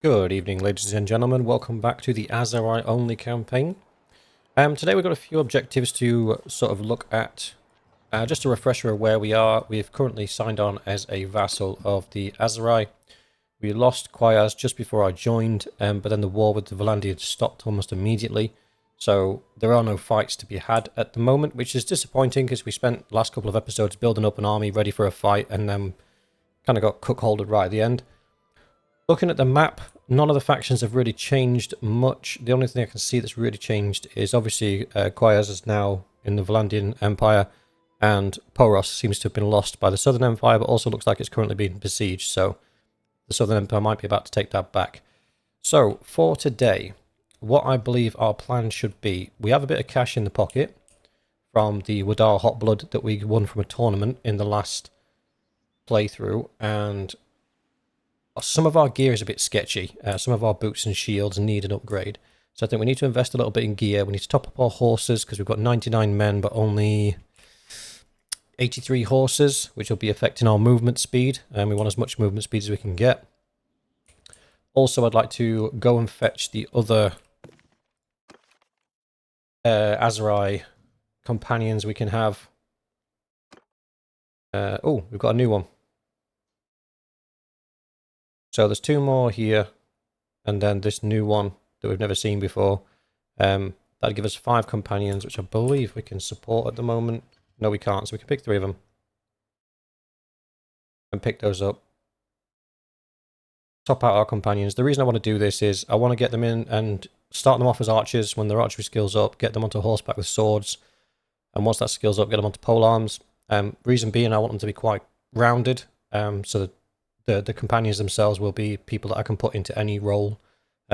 Good evening, ladies and gentlemen. Welcome back to the Aserai only campaign. Today we've got a few objectives to sort of look at. Just a refresher of where we are. We've currently signed on as a vassal of the Aserai. We lost Quayas just before I joined, but then the war with the Valandians stopped almost immediately. So there are no fights to be had at the moment, which is disappointing because we spent the last couple of episodes building up an army ready for a fight and then kind of got cuckolded right at the end. Looking at the map, none of the factions have really changed much. The only thing I can see that's really changed is obviously Quayas is now in the Valandian Empire, and Poros seems to have been lost by the Southern Empire, but also looks like it's currently being besieged, so the Southern Empire might be about to take that back. So, for today, what I believe our plan should be, we have a bit of cash in the pocket from the Wadar Hot Blood that we won from a tournament in the last playthrough, and some of our gear is a bit sketchy. Some of our boots and shields need an upgrade. So I think we need to invest a little bit in gear. We need to top up our horses because we've got 99 men but only 83 horses, which will be affecting our movement speed. And we want as much movement speed as we can get. Also, I'd like to go and fetch the other Aserai companions we can have. Oh, we've got a new one. So there's two more here, and then this new one that we've never seen before. That'd give us 5 companions, which I believe we can support at the moment. No, we can't, so we can pick 3 of them. And pick those up. Top out our companions. The reason I want to do this is I want to get them in and start them off as archers when their archery skill's up, get them onto horseback with swords, and once that skill's up, get them onto polearms. Reason being, I want them to be quite rounded, so that the companions themselves will be people that I can put into any role.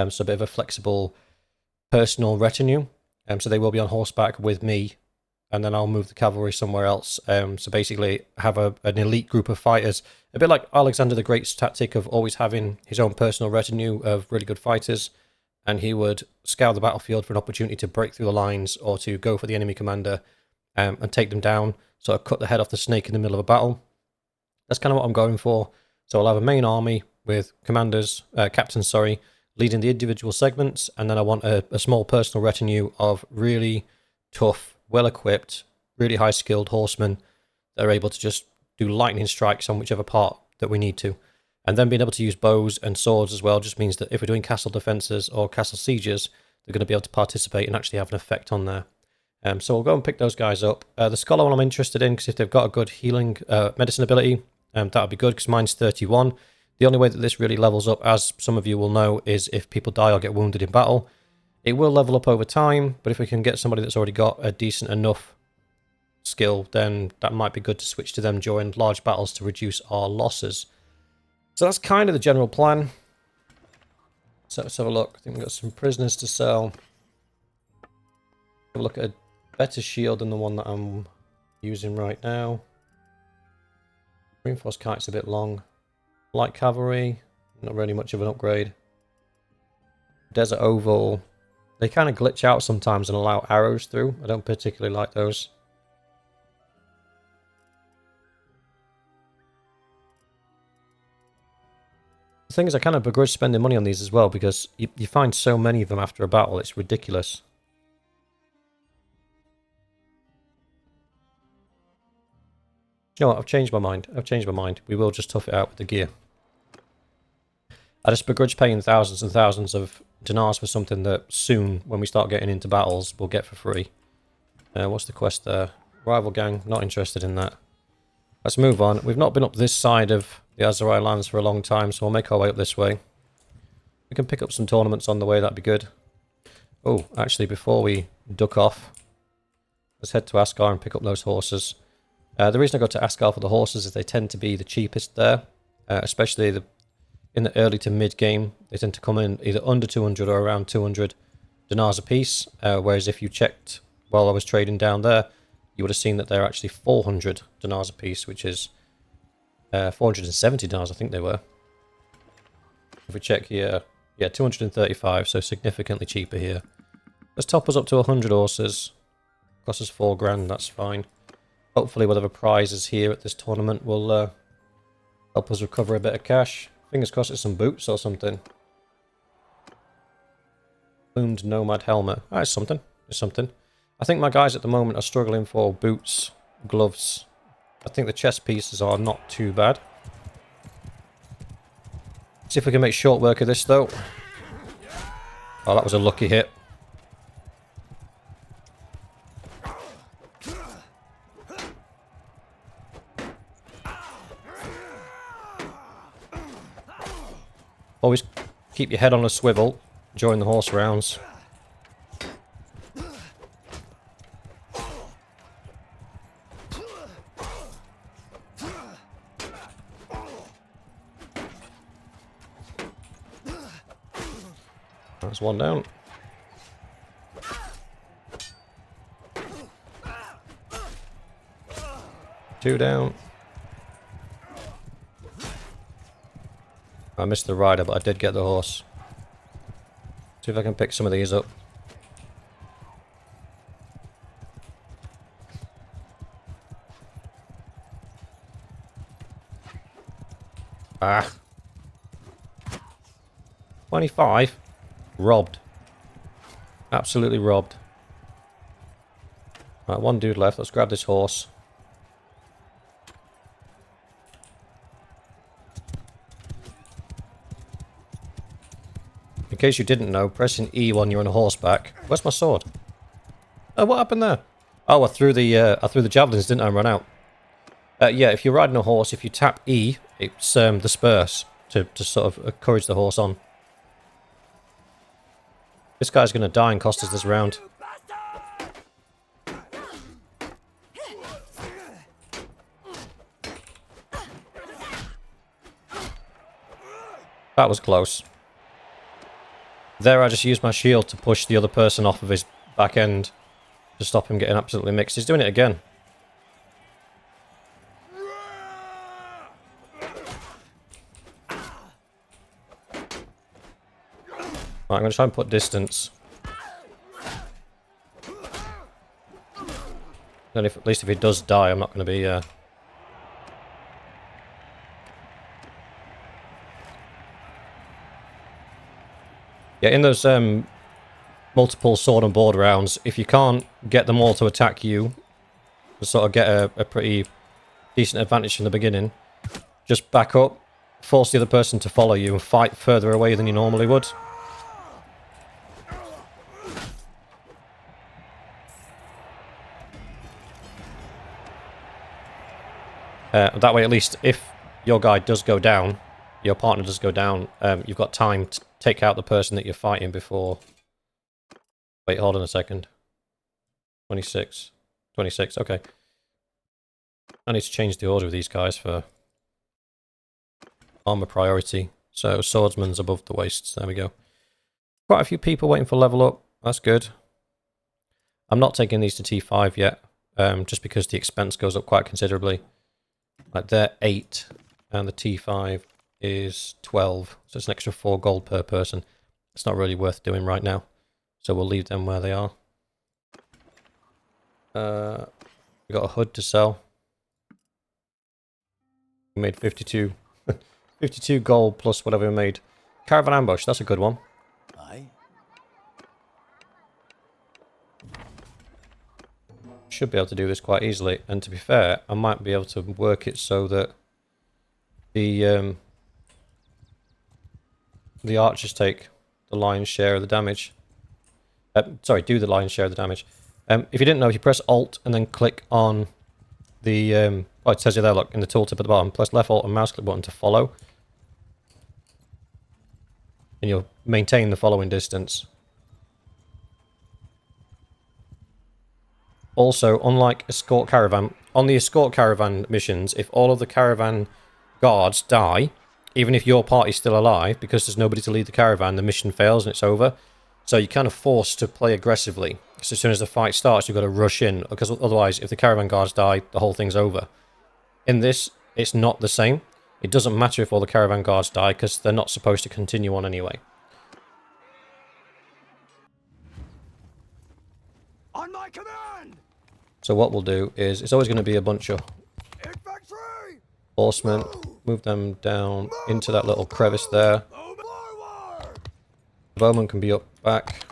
So a bit of a flexible personal retinue. So they will be on horseback with me, and then I'll move the cavalry somewhere else. So basically have an elite group of fighters. A bit like Alexander the Great's tactic of always having his own personal retinue of really good fighters. And he would scour the battlefield for an opportunity to break through the lines or to go for the enemy commander and take them down. Sort of cut the head off the snake in the middle of a battle. That's kind of what I'm going for. So I'll have a main army with commanders, captains, leading the individual segments, and then I want a small personal retinue of really tough, well-equipped, really high-skilled horsemen that are able to just do lightning strikes on whichever part that we need to. And then being able to use bows and swords as well just means that if we're doing castle defences or castle sieges, they're going to be able to participate and actually have an effect on there. So we'll go and pick those guys up. The scholar one I'm interested in because if they've got a good healing medicine ability, that would be good because mine's 31. The only way that this really levels up, as some of you will know, is if people die or get wounded in battle. It will level up over time, but if we can get somebody that's already got a decent enough skill, then that might be good to switch to them during large battles to reduce our losses. So that's kind of the general plan. So let's have a look. I think we've got some prisoners to sell. Have a look at a better shield than the one that I'm using right now. Reinforced kite's a bit long. Light cavalry, not really much of an upgrade. Desert oval, they kind of glitch out sometimes and allow arrows through. I don't particularly like those. The thing is, I kind of begrudge spending money on these as well because you find so many of them after a battle, it's ridiculous. You know what, I've changed my mind. We will just tough it out with the gear. I just begrudge paying thousands and thousands of dinars for something that soon, when we start getting into battles, we'll get for free. What's the quest there? Rival gang, not interested in that. Let's move on. We've not been up this side of the Aserai lands for a long time, so we'll make our way up this way. We can pick up some tournaments on the way, that'd be good. Oh, actually, before we duck off, let's head to Asgard and pick up those horses. The reason I go to Asgard for the horses is they tend to be the cheapest there, especially in the early to mid game. They tend to come in either under 200 or around 200 dinars a piece, whereas if you checked while I was trading down there, you would have seen that they're actually 400 dinars a piece, which is 470 dinars, I think they were. If we check here, yeah, 235, so significantly cheaper here. Let's top us up to 100 horses. Cost us 4 grand, that's fine. Hopefully whatever prizes here at this tournament will help us recover a bit of cash. Fingers crossed it's some boots or something. Plumed nomad helmet. Ah, it's something. It's something. I think my guys at the moment are struggling for boots, gloves. I think the chest pieces are not too bad. See if we can make short work of this, though. Oh, that was a lucky hit. Always keep your head on a swivel during the horse rounds. That's one down. Two down. I missed the rider, but I did get the horse. See if I can pick some of these up. Ah. 25. Robbed. Absolutely robbed. Right, one dude left. Let's grab this horse. In case you didn't know, pressing E when you're on a horseback. Where's my sword? Oh, what happened there? Oh, I threw the javelins, didn't I, and run out? Yeah, if you're riding a horse, if you tap E, it's the spurs to sort of encourage the horse on. This guy's going to die and cost us this round. That was close. There I just used my shield to push the other person off of his back end to stop him getting absolutely mixed. He's doing it again. Right, I'm going to try and put distance. Then at least if he does die, I'm not going to be... Yeah, in those multiple sword and board rounds, if you can't get them all to attack you, to sort of get a pretty decent advantage from the beginning, just back up, force the other person to follow you and fight further away than you normally would. That way, at least, if your guy does go down, your partner does go down, you've got time to take out the person that you're fighting before... Wait, hold on a second. 26. 26, okay. I need to change the order of these guys for armor priority. So, swordsman's above the waists. There we go. Quite a few people waiting for level up. That's good. I'm not taking these to T5 yet, just because the expense goes up quite considerably. Like, they're 8, and the T5 is 12. So it's an extra 4 gold per person. It's not really worth doing right now. So we'll leave them where they are. We got a hood to sell. We made 52. 52 gold plus whatever we made. Caravan ambush, that's a good one. Aye. Should be able to do this quite easily. And to be fair, I might be able to work it so that the archers take the lion's share of the damage. Sorry, do the lion's share of the damage. If you didn't know, if you press Alt and then click on the... oh, it says you there, look, in the tooltip at the bottom. Press left Alt and mouse click button to follow. And you'll maintain the following distance. Also, unlike escort caravan, on the escort caravan missions, if all of the caravan guards die, even if your party's still alive, because there's nobody to lead the caravan, the mission fails and it's over. So you're kind of forced to play aggressively. So as soon as the fight starts, you've got to rush in, because otherwise, if the caravan guards die, the whole thing's over. In this, it's not the same. It doesn't matter if all the caravan guards die, because they're not supposed to continue on anyway. On my command! So what we'll do is, it's always going to be a bunch of Infantry! horsemen. Move them down into that little crevice there. Forward! The bowman can be up back.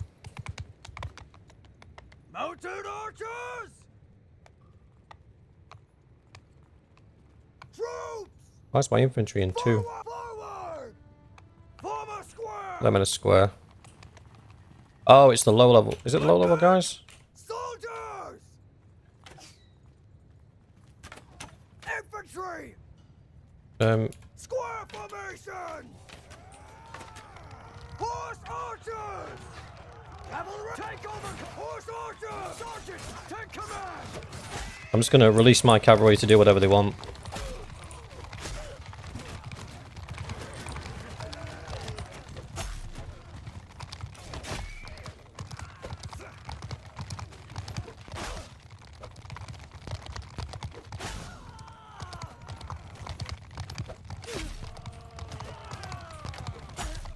Why is my infantry in two? Forward! Form a square! I'm in a square. Oh, it's the low level. Is it the low level guys? Soldiers! Infantry! Square formation! Horse archers! Cavalry! Take over! Horse archers! Sergeant, take command! I'm just going to release my cavalry to do whatever they want.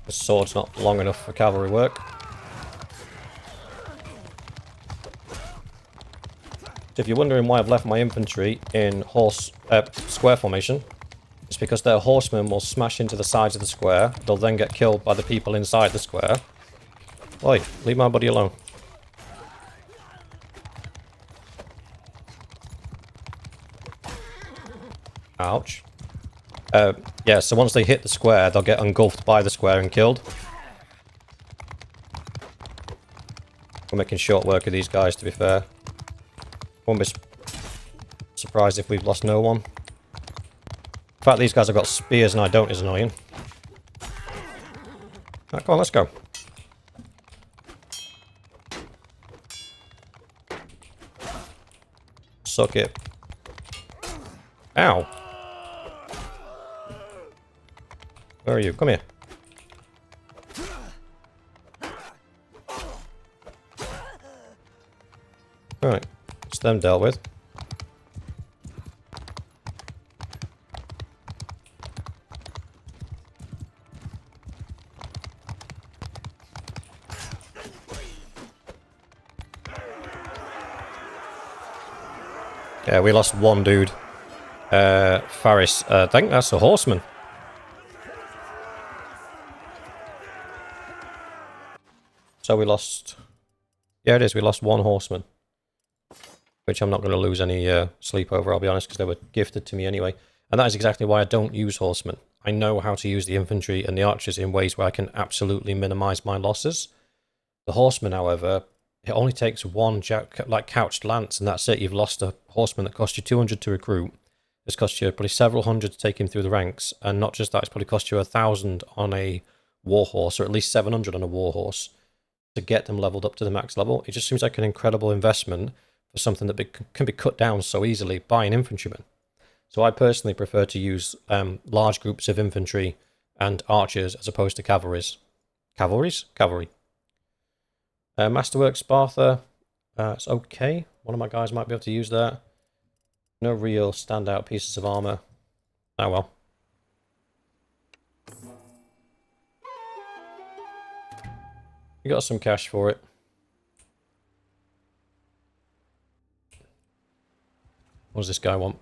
The sword's not long enough for cavalry work. So if you're wondering why I've left my infantry in square formation, it's because their horsemen will smash into the sides of the square. They'll then get killed by the people inside the square. Oi, leave my buddy alone. Ouch. Yeah, so once they hit the square, they'll get engulfed by the square and killed. We're making short work of these guys, to be fair. Won't be surprised if we've lost no one. In fact, these guys have got spears and I don't is annoying. Right, come on, let's go. Suck it. Ow. Where are you? Come here. Alright. It's them dealt with. Yeah, we lost one dude. Faris. I think that's a horseman. So we lost... Yeah, it is. We lost one horseman. Which I'm not going to lose any sleep over, I'll be honest, because they were gifted to me anyway. And that is exactly why I don't use horsemen. I know how to use the infantry and the archers in ways where I can absolutely minimise my losses. The horsemen, however, it only takes one couched lance, and that's it. You've lost a horseman that cost you 200 to recruit. It's cost you probably several hundred to take him through the ranks. And not just that, it's probably cost you 1,000 on a warhorse, or at least 700 on a warhorse, to get them leveled up to the max level. It just seems like an incredible investment for something that can be cut down so easily by an infantryman. So I personally prefer to use large groups of infantry and archers as opposed to cavalries. Cavalry. Masterwork Sparta. It's okay. One of my guys might be able to use that. No real standout pieces of armor. Oh well. You got some cash for it. What does this guy want?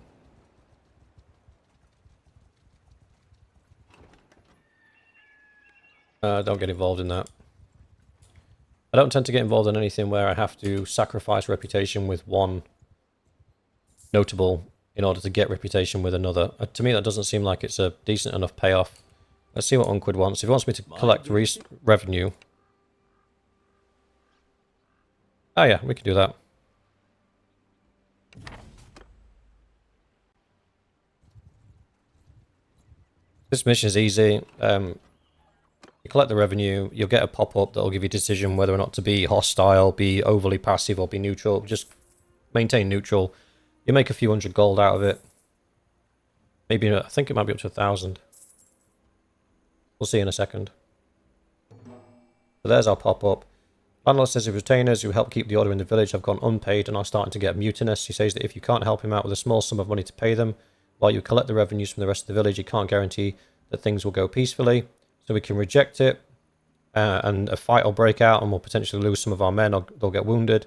Don't get involved in that. I don't tend to get involved in anything where I have to sacrifice reputation with one notable in order to get reputation with another. To me, that doesn't seem like it's a decent enough payoff. Let's see what Unquid wants. If he wants me to collect revenue... Oh yeah, we can do that. This mission is easy. You collect the revenue, you'll get a pop-up that'll give you a decision whether or not to be hostile, be overly passive, or be neutral. Just maintain neutral. You make a few hundred gold out of it. Maybe, I think it might be up to 1,000. We'll see in a second. So there's our pop-up. Bannerlord says his retainers who help keep the order in the village have gone unpaid and are starting to get mutinous. He says that if you can't help him out with a small sum of money to pay them, while you collect the revenues from the rest of the village, you can't guarantee that things will go peacefully. So we can reject it, and a fight will break out and we'll potentially lose some of our men or they'll get wounded.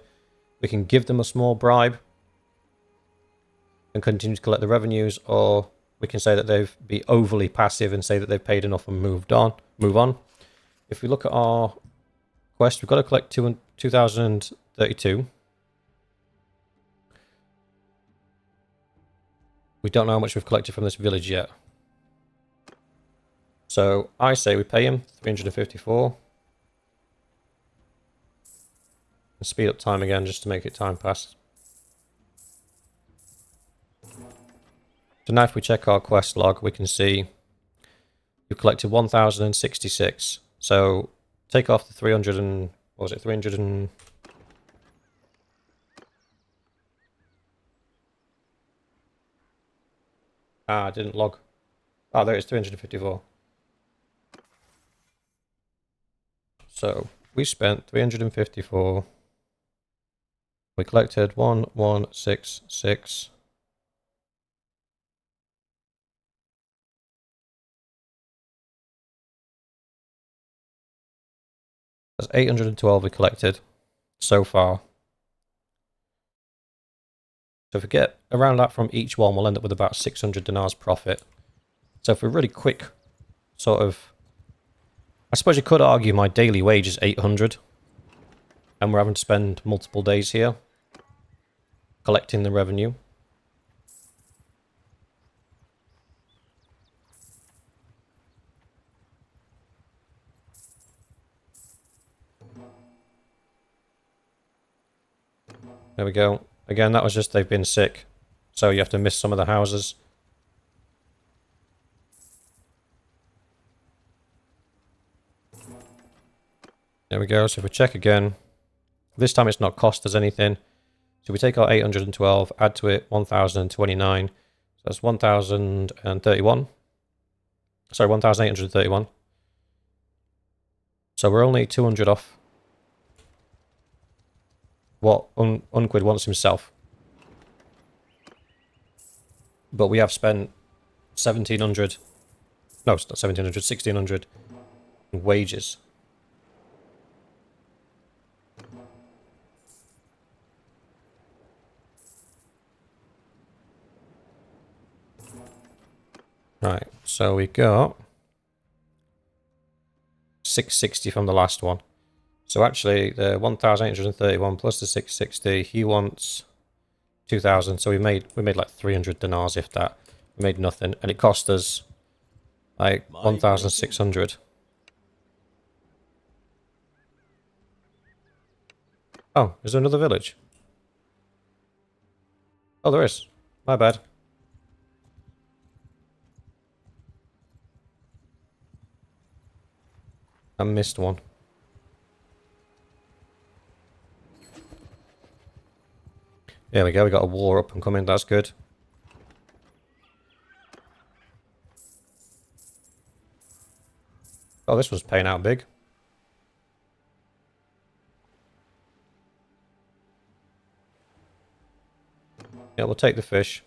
We can give them a small bribe and continue to collect the revenues, or we can say that they've be overly passive and say that they've paid enough and move on. If we look at our quest, we've got to collect 2,032. We don't know how much we've collected from this village yet. So I say we pay him 354. And speed up time again just to make it time pass. So now if we check our quest log, we can see we've collected 1,066. So take off the 300 and... what was it? 300 and... I didn't log. Oh, there it is, 354. So we spent 354. We collected 1166. That's 812 we collected so far. So if we get around that from each one, we'll end up with about 600 dinars profit. So for a really quick sort of... I suppose you could argue my daily wage is 800. And we're having to spend multiple days here collecting the revenue. There we go. Again, that was just they've been sick. So you have to miss some of the houses. There we go. So if we check again, this time it's not cost us anything. So we take our 812, add to it 1,029. So that's 1,031. Sorry, 1,831. So we're only 200 off what Unquid wants himself. But we have spent 1,700. No, it's not 1,700, 1,600 in wages. Right, so we got 660 from the last one. So actually, the 1,831 plus the 660, he wants 2,000. So we made like 300 dinars, if that. We made nothing, and it cost us like 1,600. Oh, is there another village? Oh, there is. My bad. I missed one. There we go, we got a war up and coming, that's good. Oh, this one's paying out big. Yeah, we'll take the fish.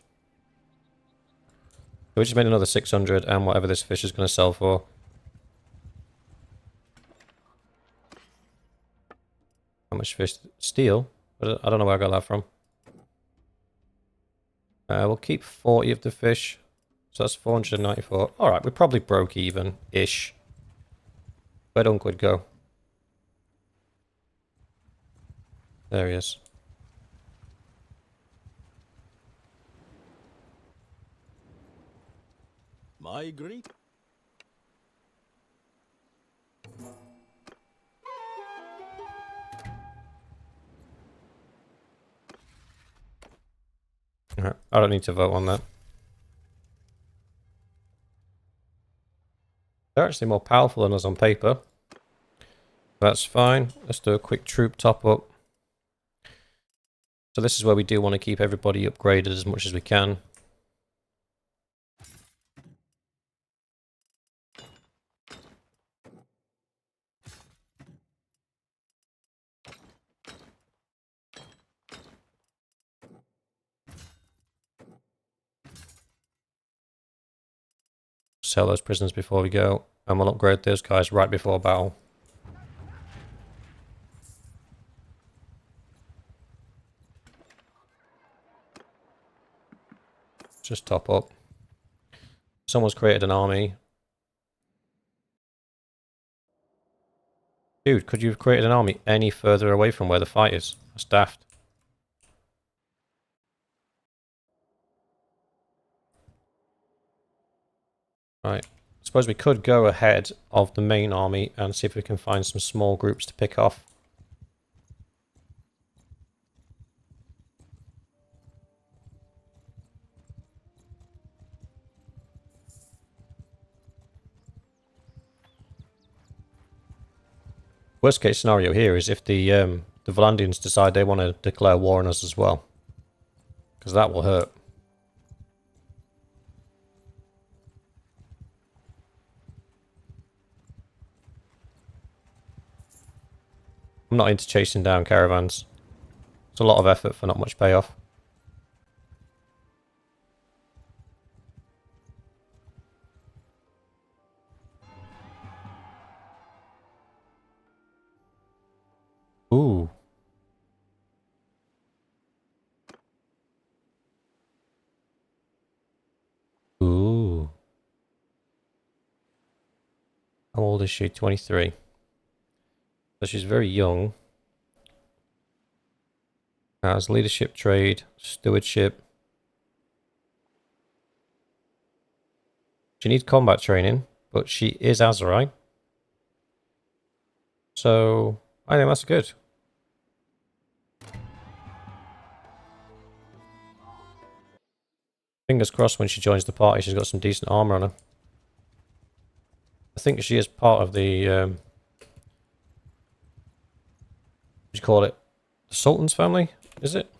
We just made another 600 and whatever this fish is going to sell for. How much fish? Steel? I don't know where I got that from. We'll keep 40 of the fish. So that's 494. Alright, we probably broke even-ish. Where'd Unquid go? There he is. My great. Alright, I don't need to vote on that. They're actually more powerful than us on paper. That's fine. Let's do a quick troop top up. So this is where we do want to keep everybody upgraded as much as we can. Sell those prisoners before we go. And we'll upgrade those guys right before battle. Just top up. Someone's created an army. Dude, could you have created an army any further away from where the fight is? That's daft. Right. suppose we could go ahead of the main army and see if we can find some small groups to pick off. Worst case scenario here is if the Valandians decide they want to declare war on us as well, because that will hurt. I'm not into chasing down caravans. It's a lot of effort for not much payoff. Ooh. Ooh. How old is she? 23. So she's very young. Has leadership, trade, stewardship. She needs combat training, but she is Aserai. So I think that's good. Fingers crossed when she joins the party she's got some decent armor on her. I think she is part of the what do you call it? The Sultan's family, is it?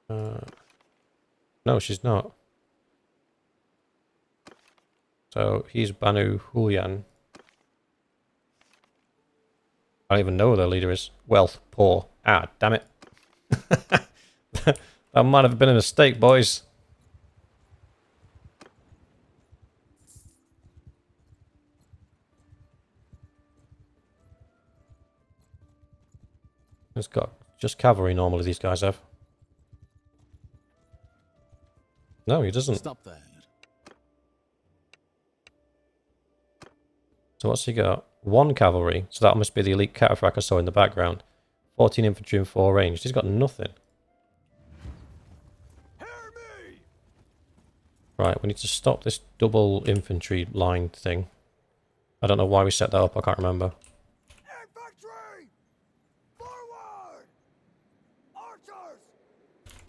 No, she's not. So he's Banu Hulyan. I don't even know who their leader is. Wealth, poor. Ah, damn it. That might have been a mistake, boys. It's got just cavalry normally these guys have. No, he doesn't. Stop that. So what's he got? 1 cavalry. So that must be the elite cataphract I saw in the background. 14 infantry and 4 ranged. He's got nothing. Hear me! Right, we need to stop this double infantry line thing. I don't know why we set that up, I can't remember. Infantry! Forward! Archers!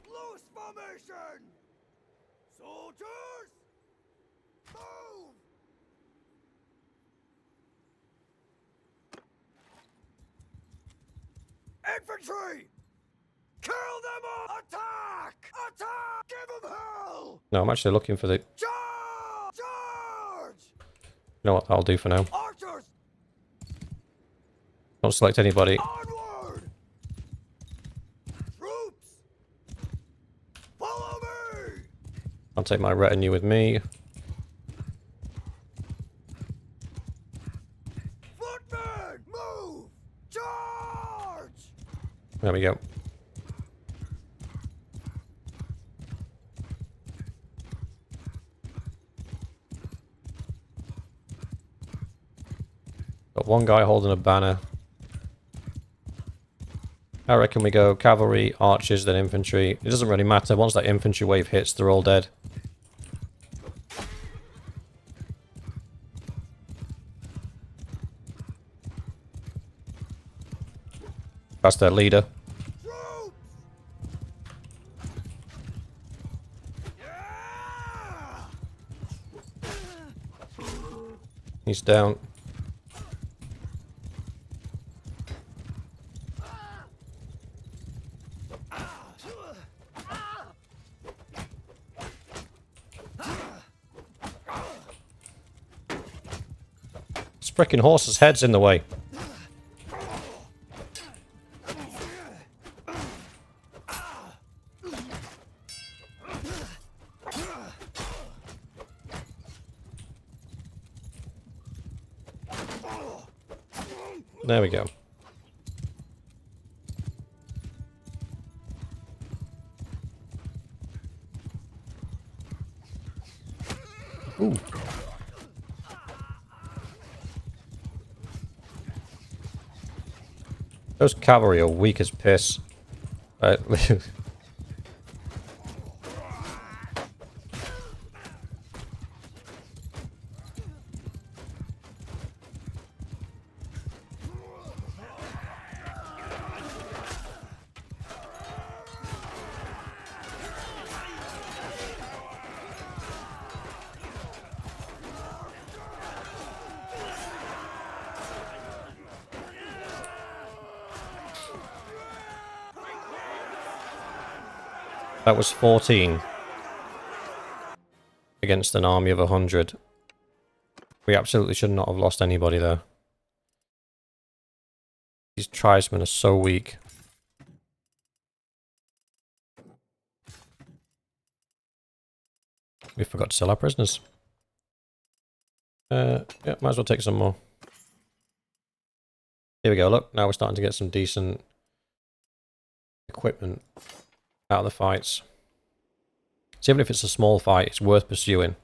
Loose formation! Soldiers! Move! Infantry! Kill them all! Attack! Attack! Give them hell! No, I'm actually looking for the... Charge! Charge! You know what, that'll do for now. Archers! Don't select anybody. Onward! Troops! Follow me! I'll take my retinue with me. Footmen! Move! Charge! There we go. Got one guy holding a banner. I reckon we go cavalry, archers, then infantry. It doesn't really matter. Once that infantry wave hits, they're all dead. That's their leader. Troops! Yeah! He's down. This frickin' horse's head's in the way. There we go. Ooh. Those cavalry are weak as piss. Right. That was 14 against an army of 100. We absolutely should not have lost anybody there. These tribesmen are so weak. We forgot to sell our prisoners. Yeah, might as well take some more. Here we go, look, now we're starting to get some decent equipment out of the fights. So even if it's a small fight, it's worth pursuing.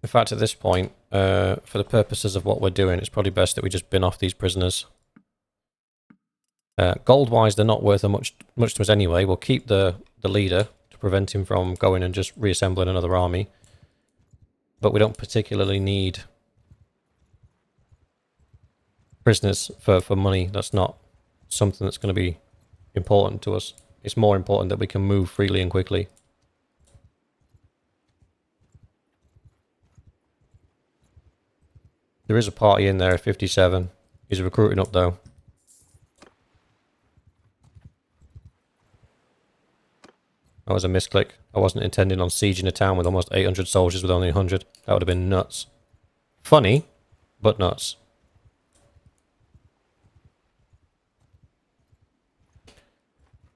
In fact, at this point, for the purposes of what we're doing, it's probably best that we just bin off these prisoners. Gold-wise, they're not worth much to us anyway. We'll keep the leader to prevent him from going and just reassembling another army. But we don't particularly need prisoners for money. That's not something that's going to be important to us. It's more important that we can move freely and quickly. There is a party in there, 57. He's recruiting up though. That was a misclick. I wasn't intending on sieging a town with almost 800 soldiers with only 100. That would have been nuts. Funny, but nuts.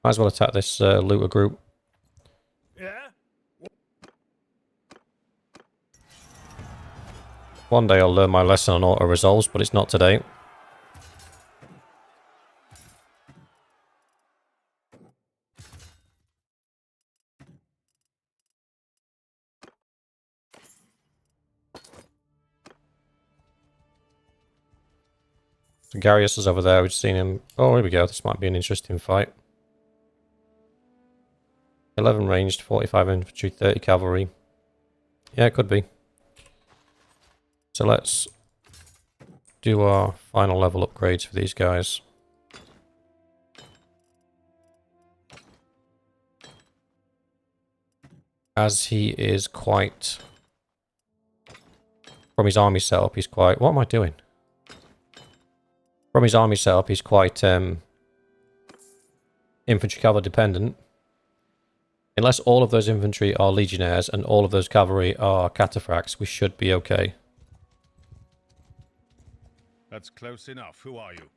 Might as well attack this looter group. Yeah? One day I'll learn my lesson on auto-resolves, but it's not today. So Garius is over there. We've seen him. Oh, here we go. This might be an interesting fight. 11 ranged, 45 infantry, 30 cavalry. Yeah, it could be. So let's do our final level upgrades for these guys. As he is quite... From his army setup, he's quite... What am I doing? From his army setup, he's quite infantry cavalry dependent. Unless all of those infantry are legionnaires and all of those cavalry are cataphracts, we should be okay. That's close enough. Who are you?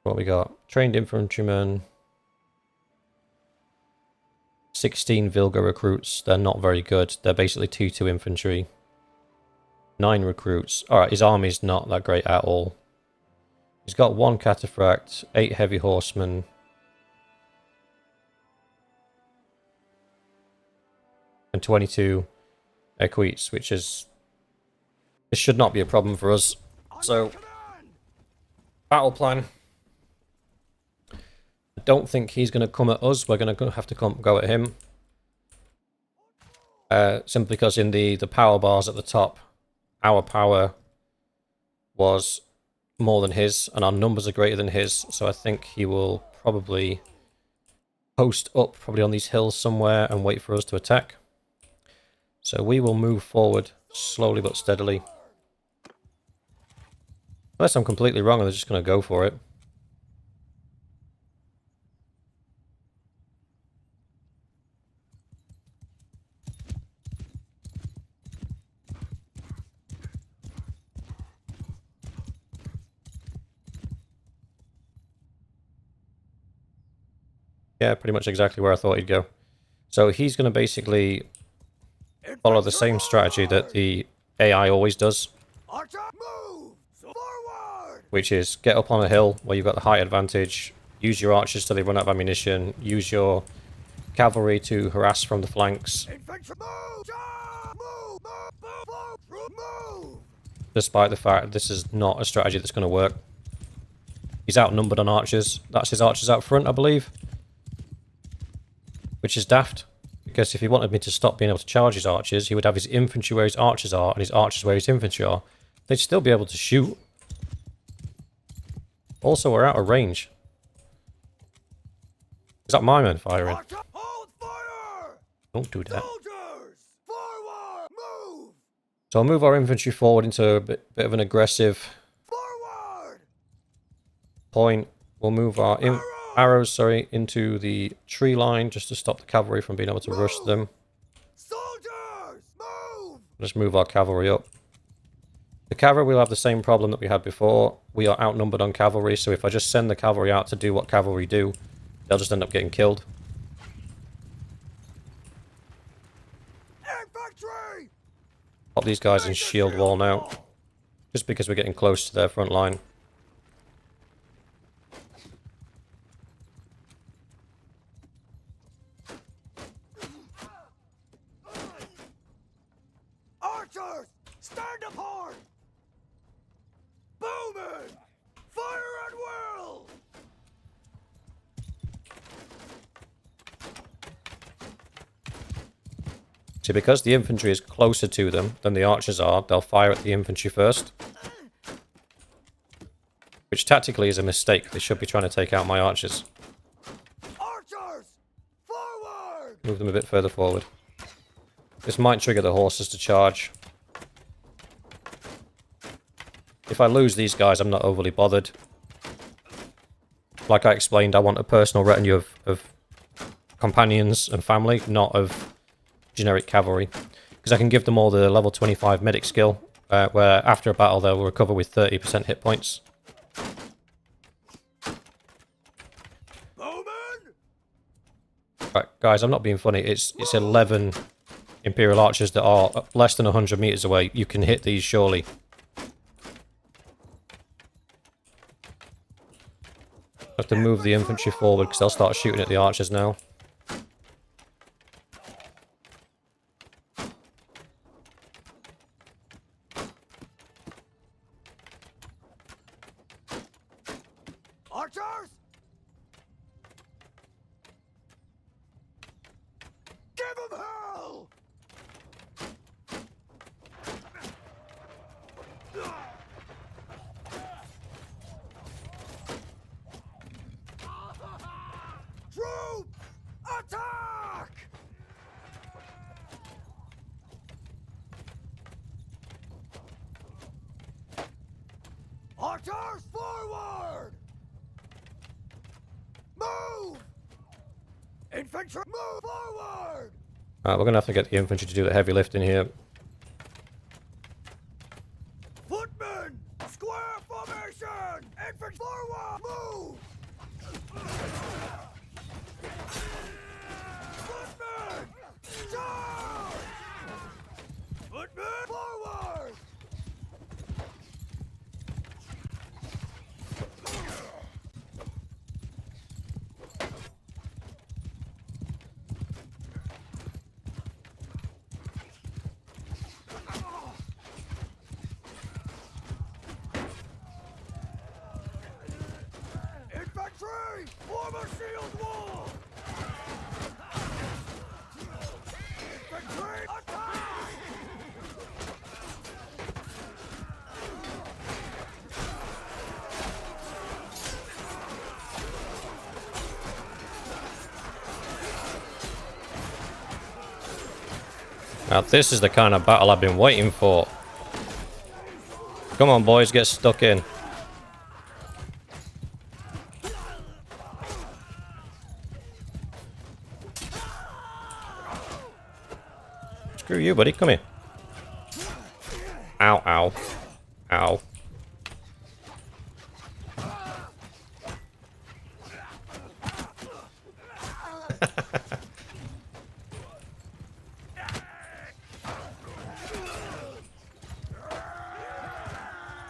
What we got? Trained infantrymen. 16 Vilga recruits. They're not very good. They're basically 2-2 infantry. 9 recruits. Alright, his army's not that great at all. He's got 1 cataphract, 8 heavy horsemen. And 22 equites, which is... This should not be a problem for us. So, battle plan. I don't think he's going to come at us. We're going to have to go at him. Simply because in the power bars at the top, our power was more than his, and our numbers are greater than his, so I think he will probably post up, probably on these hills somewhere, and wait for us to attack. So we will move forward, slowly but steadily. Unless I'm completely wrong and they're just going to go for it. Yeah, pretty much exactly where I thought he'd go. So he's going to basically follow the same strategy that the AI always does. Archer, move! Forward! Which is get up on a hill where you've got the height advantage, use your archers till they run out of ammunition, use your cavalry to harass from the flanks. Infantry, move! Move! Move! Despite the fact this is not a strategy that's going to work. He's outnumbered on archers. That's his archers out front, I believe. Which is daft. Because if he wanted me to stop being able to charge his archers, he would have his infantry where his archers are, and his archers where his infantry are. They'd still be able to shoot. Also, we're out of range. Is that my men firing? Archer, hold fire! Don't do that. Soldiers! Forward! Move! So I'll move our infantry forward into a bit of an aggressive Forward! point. We'll move our arrows, sorry, into the tree line just to stop the cavalry from being able to rush them. Soldiers! Move! Just move our cavalry up. The cavalry will have the same problem that we had before. We are outnumbered on cavalry, so if I just send the cavalry out to do what cavalry do, they'll just end up getting killed. Infantry! Pop these guys in shield wall now, just because we're getting close to their front line. Archers! Stand apart! Bowmen! Fire at will! See, because the infantry is closer to them than the archers are, they'll fire at the infantry first. Which tactically is a mistake. They should be trying to take out my archers. Archers! Forward! Move them a bit further forward. This might trigger the horses to charge. If I lose these guys, I'm not overly bothered. Like I explained, I want a personal retinue of companions and family, not of generic cavalry. Because I can give them all the level 25 medic skill, where after a battle they'll recover with 30% hit points. Bowmen! Right, guys, I'm not being funny. It's 11 imperial archers that are less than 100 meters away. You can hit these surely. I have to move the infantry forward because they'll start shooting at the archers now. Archers! Give them hell! Troops! Attack! Archers, forward! Move! Infantry, move forward! We're going to have to get the infantry to do the heavy lifting here. Footmen! Square formation! Infantry, forward! Move! Footmen! Charge! Footmen, forward! Infantry! Form a shield wall! Infantry, attack! Now this is the kind of battle I've been waiting for. Come on boys, get stuck in. Screw you, buddy. Come here. Ow, ow. Ow.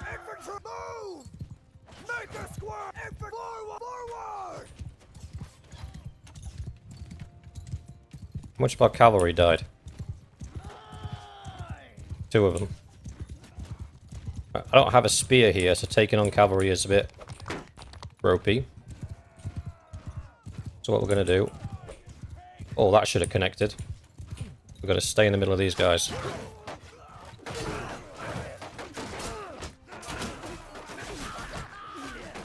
Infantry, move! Make a square! Infantry, forward! Forward! How much of our cavalry died? 2 of them. I don't have a spear here, so taking on cavalry is a bit ropey. So what we're going to do... Oh, that should have connected. We've got to stay in the middle of these guys.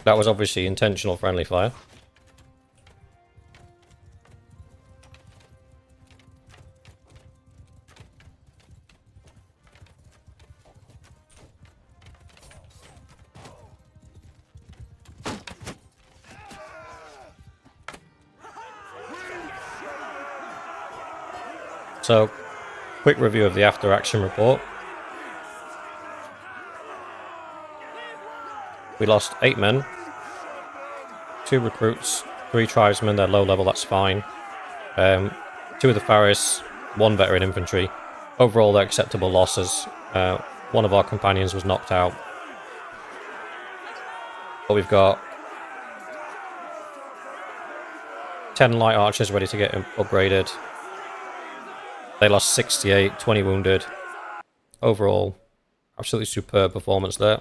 That was obviously intentional friendly fire. So, quick review of the after action report. We lost 8 men, 2 recruits, 3 tribesmen, they're low level, that's fine. 2 of the Faris, 1 veteran infantry. Overall, they're acceptable losses. One of our companions was knocked out. But we've got 10 light archers ready to get upgraded. They lost 68, 20 wounded. Overall, absolutely superb performance there.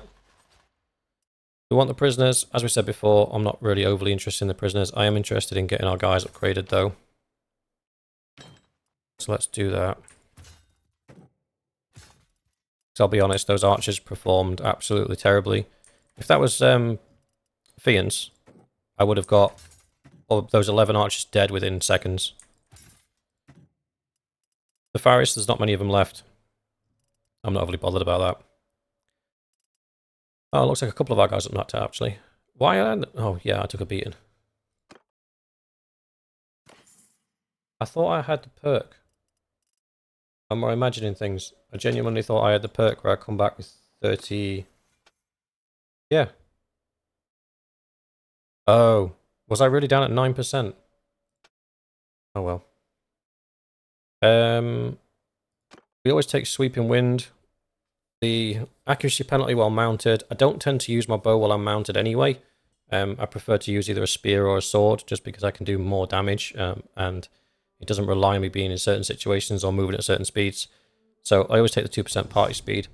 We want the prisoners. As we said before, I'm not really overly interested in the prisoners. I am interested in getting our guys upgraded though. So let's do that. So I'll be honest, those archers performed absolutely terribly. If that was Fiends, I would have got those 11 archers dead within seconds. The Faris, there's not many of them left. I'm not overly bothered about that. Oh, it looks like a couple of our guys got knocked out, actually. Why? Oh, yeah, I took a beating. I thought I had the perk. Am I imagining things? I genuinely thought I had the perk where I come back with 30... Yeah. Oh. Was I really down at 9%? Oh, well. We always take sweeping wind. The accuracy penalty while mounted. I don't tend to use my bow while I'm mounted anyway. I prefer to use either a spear or a sword just because I can do more damage and it doesn't rely on me being in certain situations or moving at certain speeds. So I always take the 2% party speed.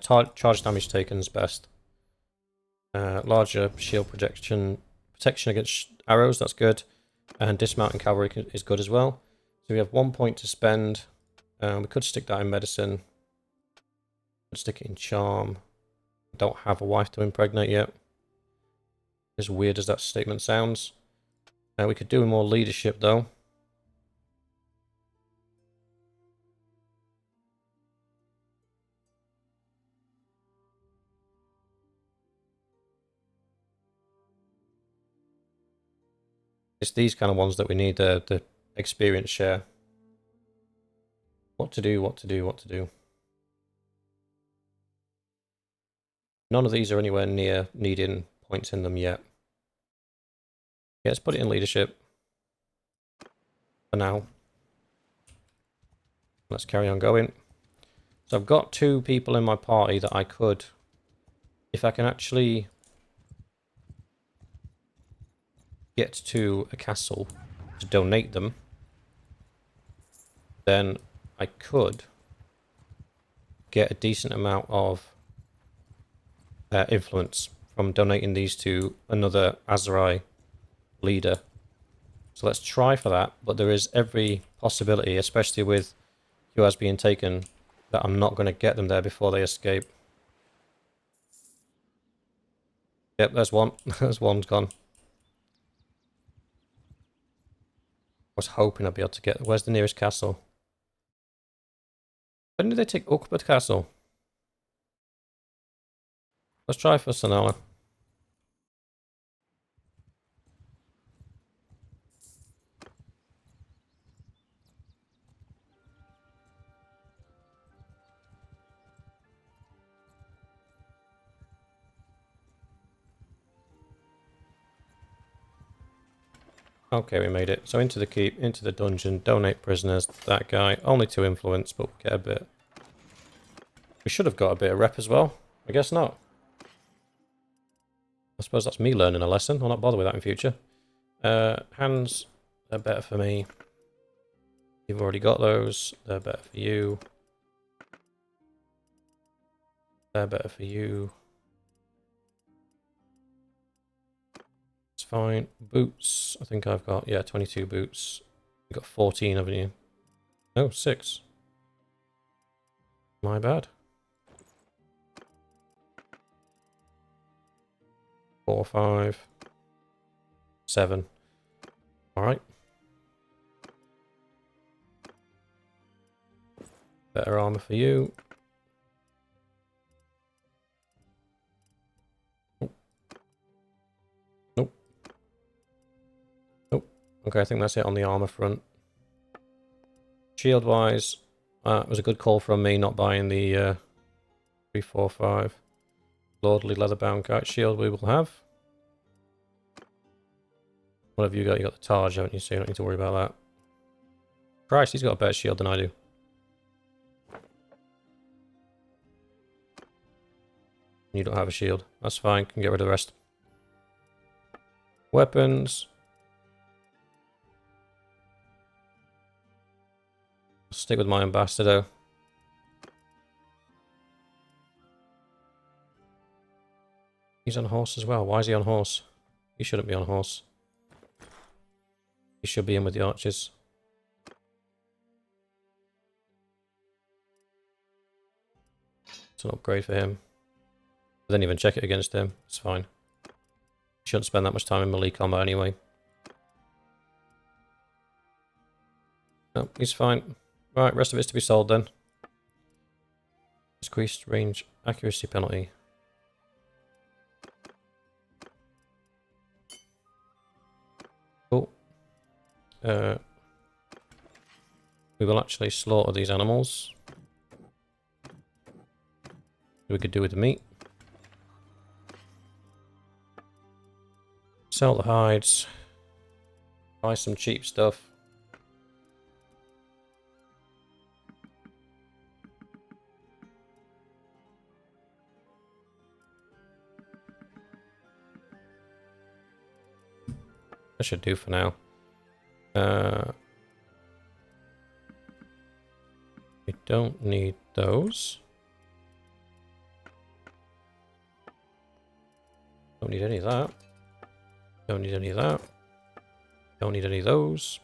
Charge damage taken is best. Larger shield protection against arrows, that's good. And dismounting cavalry is good as well. So we have 1 point to spend. We could stick that in medicine. Could stick it in charm. Don't have a wife to impregnate yet. As weird as that statement sounds. We could do more leadership though. It's these kind of ones that we need the experience share. What to do, what to do, what to do. None of these are anywhere near needing points in them yet. Yeah, let's put it in leadership. For now. Let's carry on going. So I've got 2 people in my party that I could... If I can actually get to a castle to donate them, then I could get a decent amount of influence from donating these to another Aserai leader. So let's try for that, but there is every possibility, especially with US being taken, that I'm not going to get them there before they escape. Yep, there's one. There's one's gone. I was hoping I'd be able to get... Where's the nearest castle? When did they take Ukbert Castle? Let's try for Sanala. Okay, we made it. So into the keep, into the dungeon, donate prisoners. That guy, only 2 influence, but we get a bit. We should have got a bit of rep as well. I guess not. I suppose that's me learning a lesson. I'll not bother with that in future. Hands, they're better for me. You've already got those. They're better for you. They're better for you. It's fine. Boots, I think I've got, yeah, 22 boots. You've got 14, haven't you? No, 6. My bad. 4, 5, 7. Alright. Better armor for you. Nope. Nope. Okay, I think that's it on the armor front. Shield-wise, it was a good call from me not buying the 345 Lordly Leather-bound Kite Shield we will have. What have you got? You got the Taj, haven't you? So you don't need to worry about that. Christ, he's got a better shield than I do. You don't have a shield. That's fine. Can get rid of the rest. Weapons. Stick with my ambassador. He's on horse as well. Why is he on horse? He shouldn't be on horse. He should be in with the archers. It's an upgrade for him. I didn't even check it against him. It's fine. He shouldn't spend that much time in melee combat anyway. No, he's fine. Right, rest of it's to be sold then. Increased range accuracy penalty. Cool. We will actually slaughter these animals. We could do with the meat. Sell the hides. Buy some cheap stuff. That should do for now. We don't need those. Don't need any of that. Don't need any of that. Don't need any of those.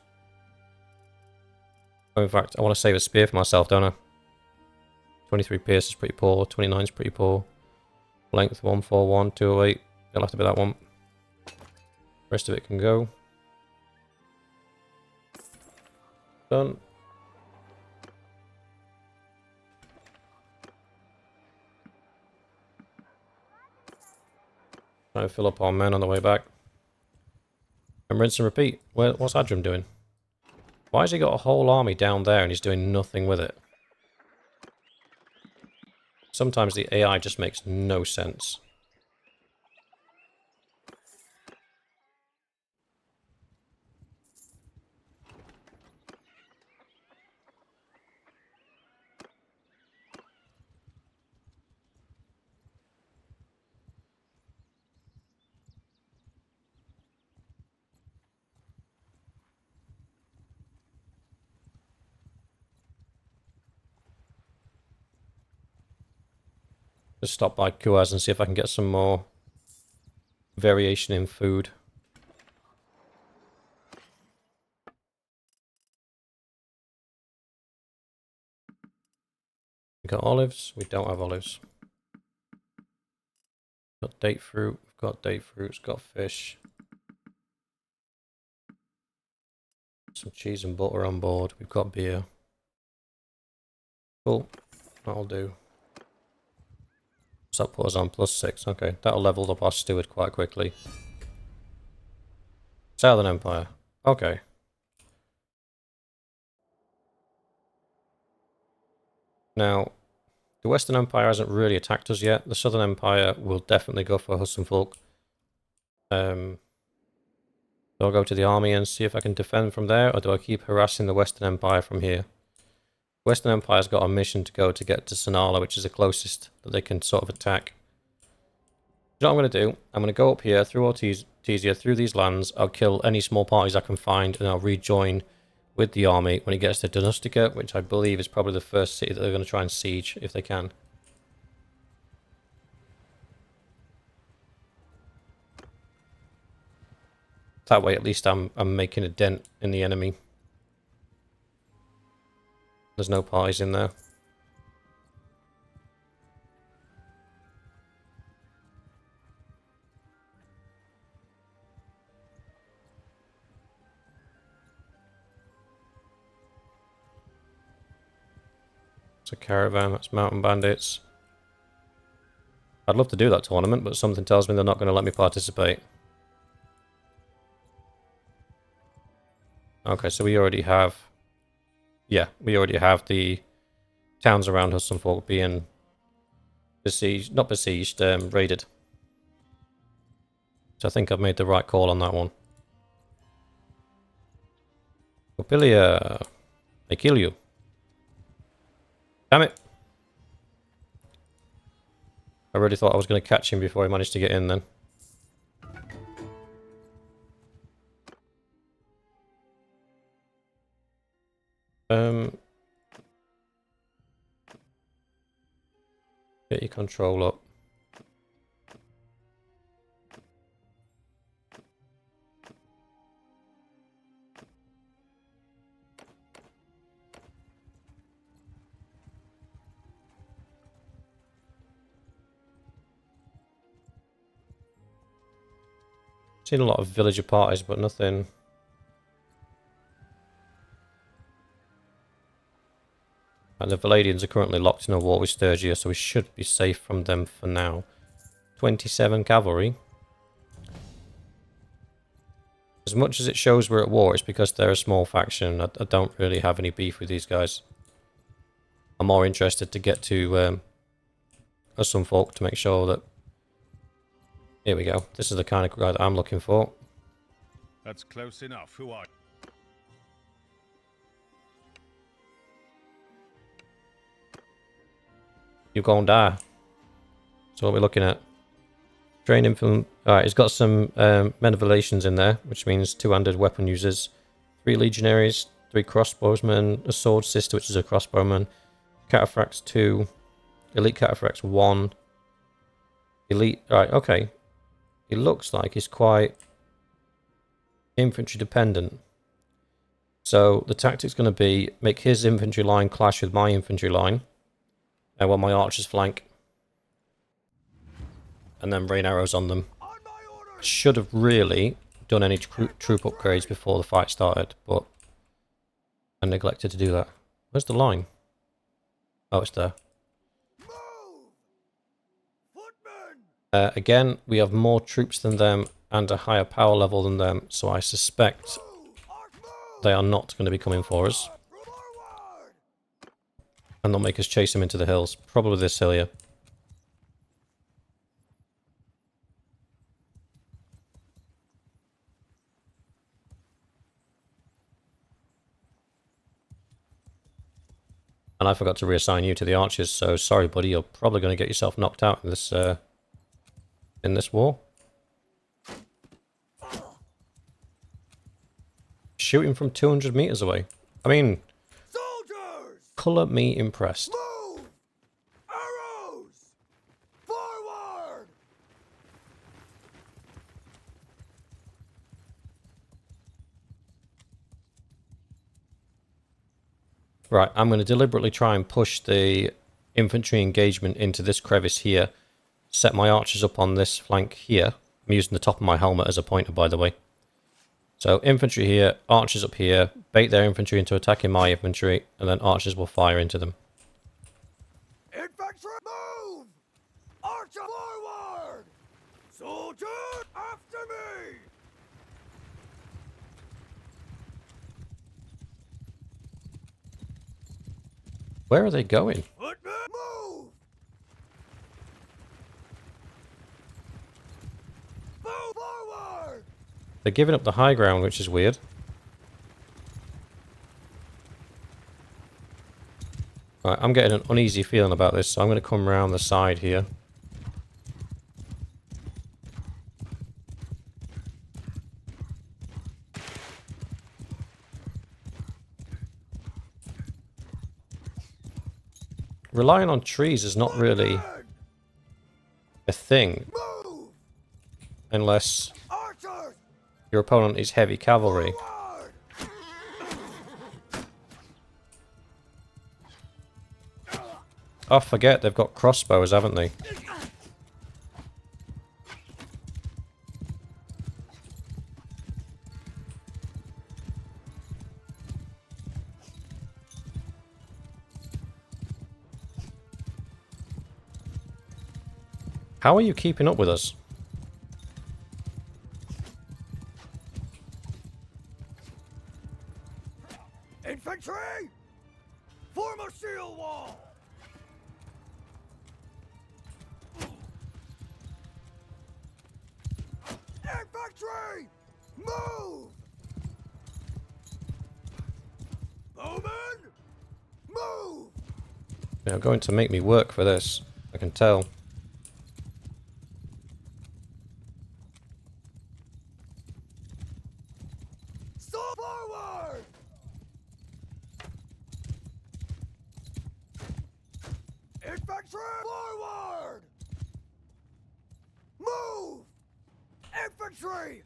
Oh, in fact, I want to save a spear for myself, don't I? 23 pierce is pretty poor. 29 is pretty poor. Length 141, 208. It'll have to be that one. Rest of it can go. Done. Try and fill up our men on the way back. And rinse and repeat. What's Adram doing? Why has he got a whole army down there and he's doing nothing with it? Sometimes the AI just makes no sense. Just stop by Kuaz and see if I can get some more variation in food. We got olives. We don't have olives. Got date fruit. We've got date fruits. Got fish. Some cheese and butter on board. We've got beer. Cool. That'll do. So that put us on +6. Okay, that'll level up our steward quite quickly. Southern Empire. Okay. Now, the Western Empire hasn't really attacked us yet. The Southern Empire will definitely go for Hussenfolk. So I'll go to the army and see if I can defend from there, or do I keep harassing the Western Empire from here? Western Empire's got a mission to go to get to Sanala, which is the closest that they can sort of attack. You know what I'm going to do? I'm going to go up here through Artesia, through these lands. I'll kill any small parties I can find, and I'll rejoin with the army when it gets to Donustica, which I believe is probably the first city that they're going to try and siege, if they can. That way, at least I'm making a dent in the enemy. There's no parties in there. It's a caravan, that's mountain bandits. I'd love to do that tournament, but something tells me they're not going to let me participate. Okay, so we already have yeah, we already have the towns around Hudson Fork being besieged, not besieged, raided. So I think I've made the right call on that one. Popilia, I kill you. Damn it. I really thought I was going to catch him before he managed to get in then. Get your control up. Seen a lot of villager parties, but nothing. And the Valadians are currently locked in a war with Sturgia, so we should be safe from them for now. 27 cavalry. As much as it shows we're at war, it's because they're a small faction. I don't really have any beef with these guys. I'm more interested to get to some folk to make sure that... Here we go. This is the kind of guy that I'm looking for. That's close enough. Who are you? You're going to die. So what we're looking at. Training from... Alright, he's got some men of relations in there, which means two-handed weapon users. 3 legionaries, 3 crossbowsmen, a sword sister, which is a crossbowman, cataphracts 2, elite cataphracts 1, elite... Right, okay. He looks like he's quite infantry dependent. So the tactic's going to be make his infantry line clash with my infantry line, and while my archers flank, and then rain arrows on them. Should have really done any troop upgrades before the fight started, but I neglected to do that. Where's the line? Oh, it's there. Again, we have more troops than them and a higher power level than them, so I suspect they are not going to be coming for us. And they'll make us chase them into the hills. Probably this hill here. And I forgot to reassign you to the archers, so sorry buddy, you're probably going to get yourself knocked out in this war. Shooting from 200 meters away. I mean, Soldiers! colour me impressed. Move! Arrows! Forward! Right, I'm going to deliberately try and push the infantry engagement into this crevice here. Set my archers up on this flank here. I'm using the top of my helmet as a pointer, by the way. So infantry here, archers up here, bait their infantry into attacking my infantry, and then archers will fire into them. Infantry, move! Archer forward! Soldier, after me! Where are they going? Footmen, move! Move forward! They're giving up the high ground, which is weird. Right, I'm getting an uneasy feeling about this, so I'm going to come around the side here. Relying on trees is not really a thing, Move! unless Archers, your opponent is heavy cavalry. forward! Oh, forget, they've got crossbows, haven't they? How are you keeping up with us? Infantry, Form a shield wall! Infantry! Move! Bowman! Move! They're going to make me work for this. I can tell. Stop forward! Infantry forward! Move! Infantry!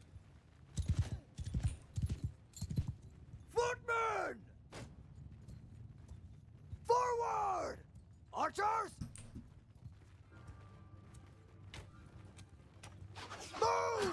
Footmen! Forward! Archers! Move!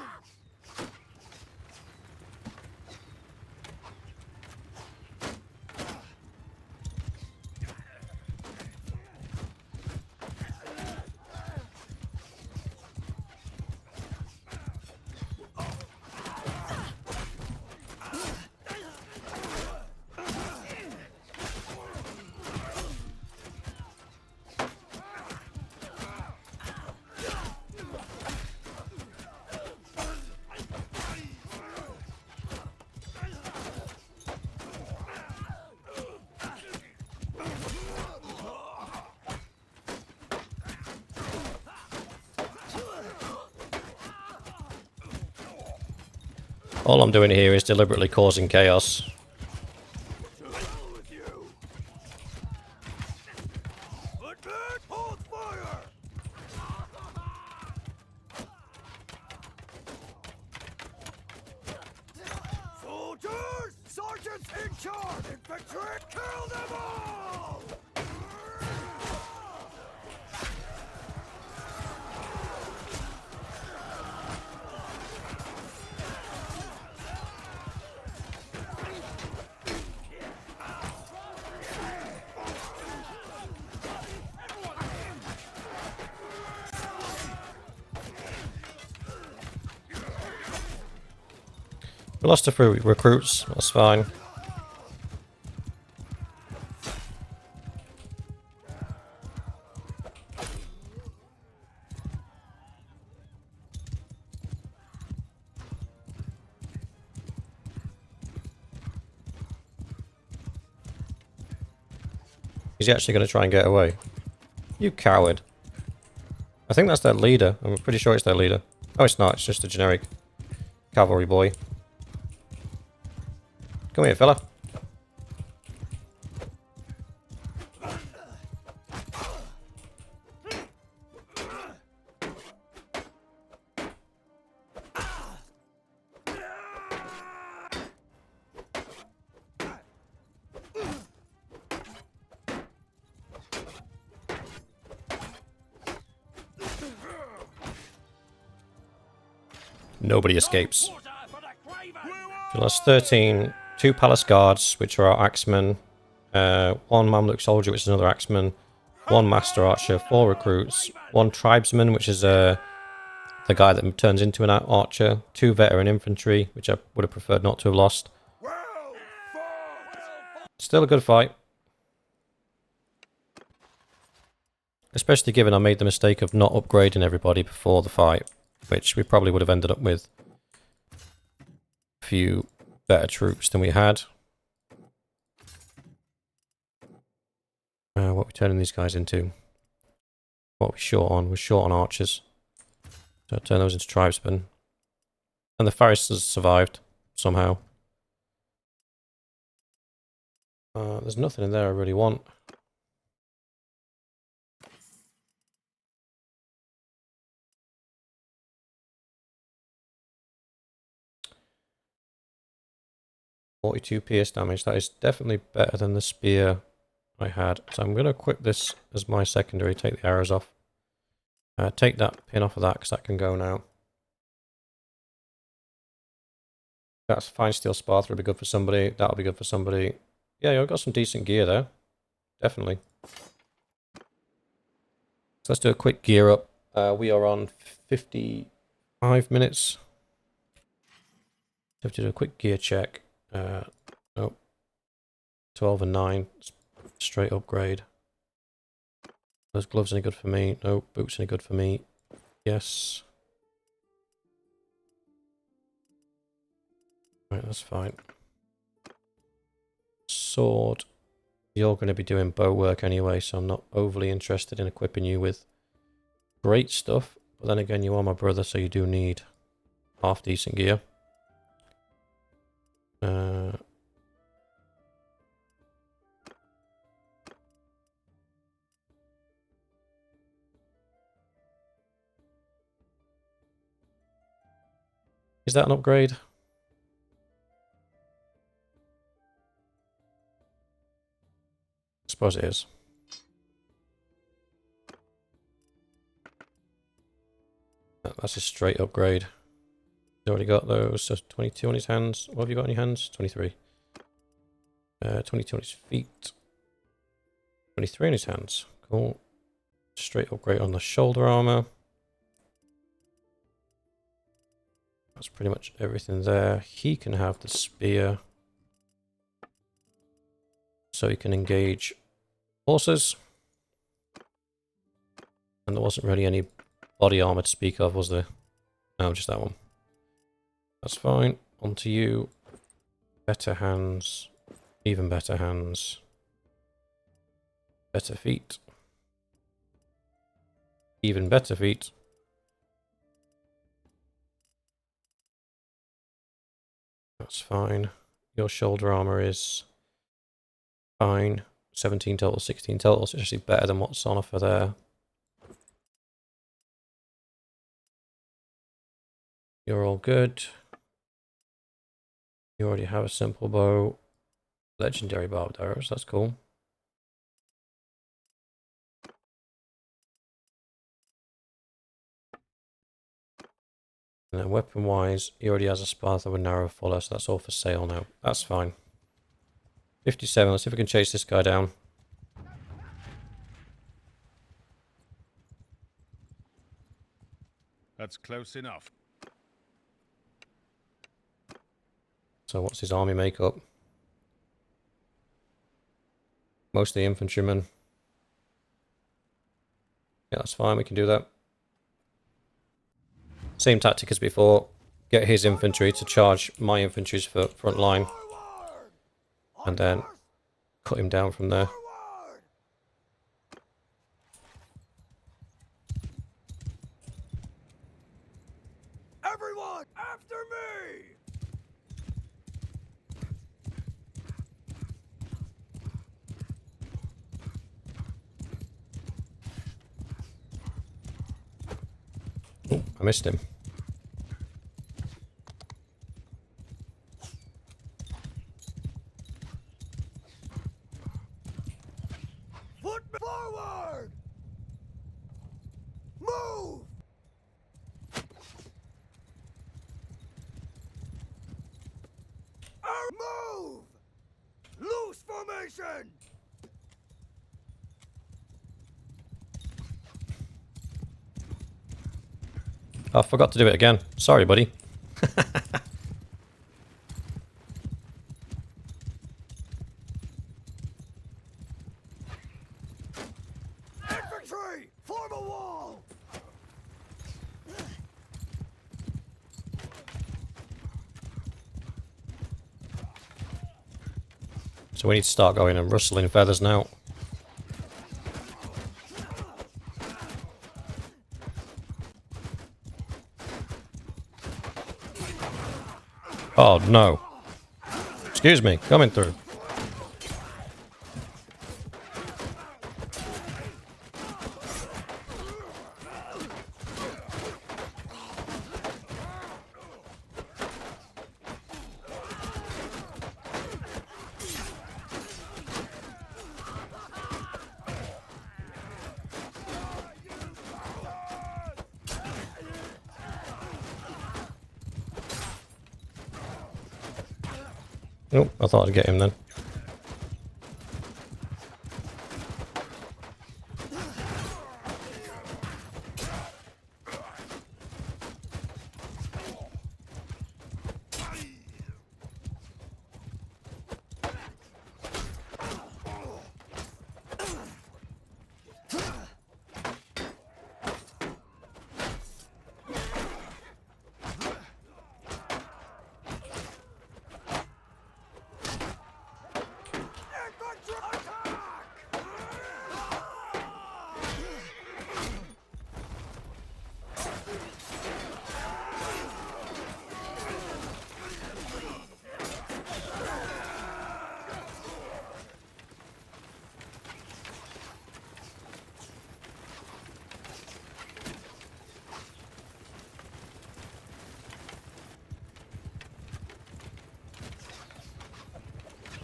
All I'm doing here is deliberately causing chaos. To hell with you! Footmen, hold fire! Soldiers! Sergeants in charge! Infantry, kill them all! We lost a few recruits, that's fine. Is he actually going to try and get away? You coward. I think that's their leader. I'm pretty sure it's their leader. Oh, it's not. It's just a generic cavalry boy. Come here, fella. Nobody escapes. So that's 13. 2 palace guards, which are our axemen. 1 Mamluk soldier, which is another axeman. 1 master archer. 4 recruits. 1 tribesman, which is the guy that turns into an archer. 2 veteran infantry, which I would have preferred not to have lost. Well fought! Still a good fight. Especially given I made the mistake of not upgrading everybody before the fight, which we probably would have ended up with a few better troops than we had. What are we turning these guys into? What are we short on? We're short on archers. So I'll turn those into tribesmen. And the foresters survived, somehow. There's nothing in there I really want. .42 pierce damage. That is definitely better than the spear I had. So I'm going to equip this as my secondary. Take the arrows off. Take that pin off of that because that can go now. That's fine. Steel spar will be good for somebody. That'll be good for somebody. Yeah, I've got some decent gear there. Definitely. So let's do a quick gear up. We are on 55 minutes. Have to do a quick gear check. Oh, 12 and 9. Let's Straight upgrade. Those gloves any good for me? No. Boots any good for me? Yes. Right, that's fine. Sword. You're going to be doing bow work anyway, so I'm not overly interested in equipping you with great stuff. But then again, you are my brother, so you do need half decent gear. Is that an upgrade? I suppose it is. That's a straight upgrade. He's already got those. So 22 on his hands. What have you got on your hands? 23. 22 on his feet. 23 on his hands. Cool. Straight upgrade on the shoulder armor. That's pretty much everything there. He can have the spear. So he can engage horses. And there wasn't really any body armor to speak of, was there? No, just that one. That's fine. On to you. Better hands. Even better hands. Better feet. Even better feet. That's fine. Your shoulder armor is fine. 17 total, 16 total. So it's actually better than what's on offer there. You're all good. You already have a simple bow. Legendary barbed arrows. That's cool. And then weapon-wise, he already has a Sparta with narrow follow, so that's all for sale now. That's fine. 57. Let's see if we can chase this guy down. That's close enough. So what's his army makeup? Mostly infantrymen. Yeah, that's fine. We can do that. Same tactic as before. Get his infantry to charge my infantry's for front line. And then cut him down from there. Everyone, after me! Oh, I missed him. Foot forward! Move! Move! Loose formation! Oh, I forgot to do it again. Sorry, buddy. Infantry! Form a wall! So we need to start going and rustling feathers now. Oh, no. Excuse me, coming through. Oh, I thought I'd get him then.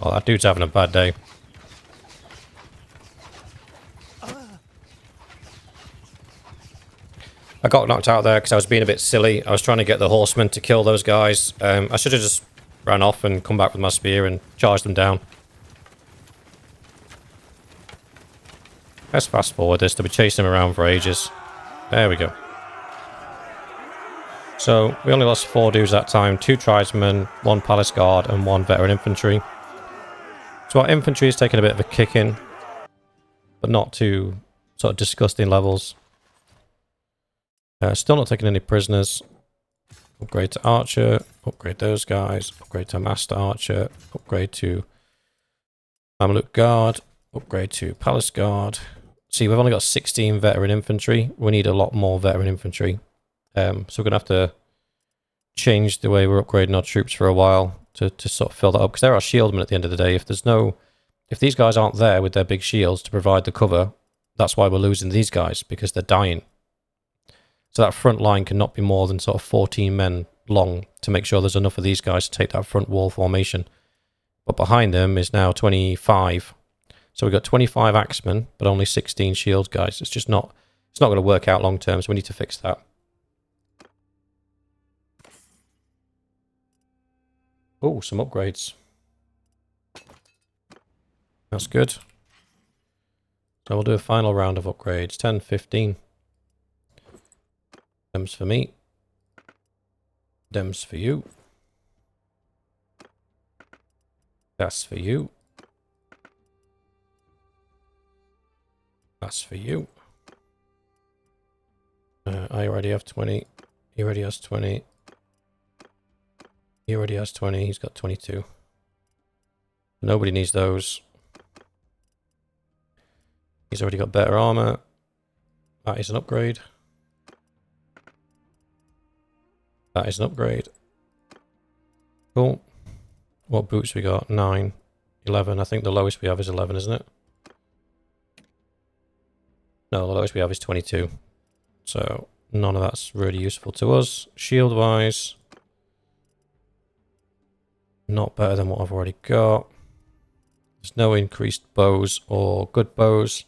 Oh, that dude's having a bad day. I got knocked out there because I was being a bit silly. I was trying to get the horsemen to kill those guys. I should have just ran off and come back with my spear and charged them down. Let's fast forward this. They'll be chasing them around for ages. There we go. So, we only lost 4 dudes that time. 2 tribesmen, 1 palace guard, and 1 veteran infantry. So our infantry is taking a bit of a kicking, but not to sort of disgusting levels. Still not taking any prisoners. Upgrade to archer. Upgrade those guys. Upgrade to master archer. Upgrade to Mamluk guard. Upgrade to palace guard. See, we've only got 16 veteran infantry. We need a lot more veteran infantry. So we're going to have to change the way we're upgrading our troops for a while to sort of fill that up. Because they're our shieldmen at the end of the day. If these guys aren't there with their big shields to provide the cover, that's why we're losing these guys, because they're dying. So that front line cannot be more than sort of 14 men long to make sure there's enough of these guys to take that front wall formation. But behind them is now 25. So we've got 25 axemen, but only 16 shield guys. It's just not, it's not going to work out long term, so we need to fix that. Oh, some upgrades. That's good. So we'll do a final round of upgrades. 10, 15. Dems for me. Dems for you. That's for you. That's for you. I already have 20. He already has 20. He already has 20. He's got 22. Nobody needs those. He's already got better armor. That is an upgrade. That is an upgrade. Cool. What boots we got? 9. 11. I think the lowest we have is 11, isn't it? No, the lowest we have is 22. So none of that's really useful to us. Shield wise, not better than what I've already got. There's no increased bows or good bows.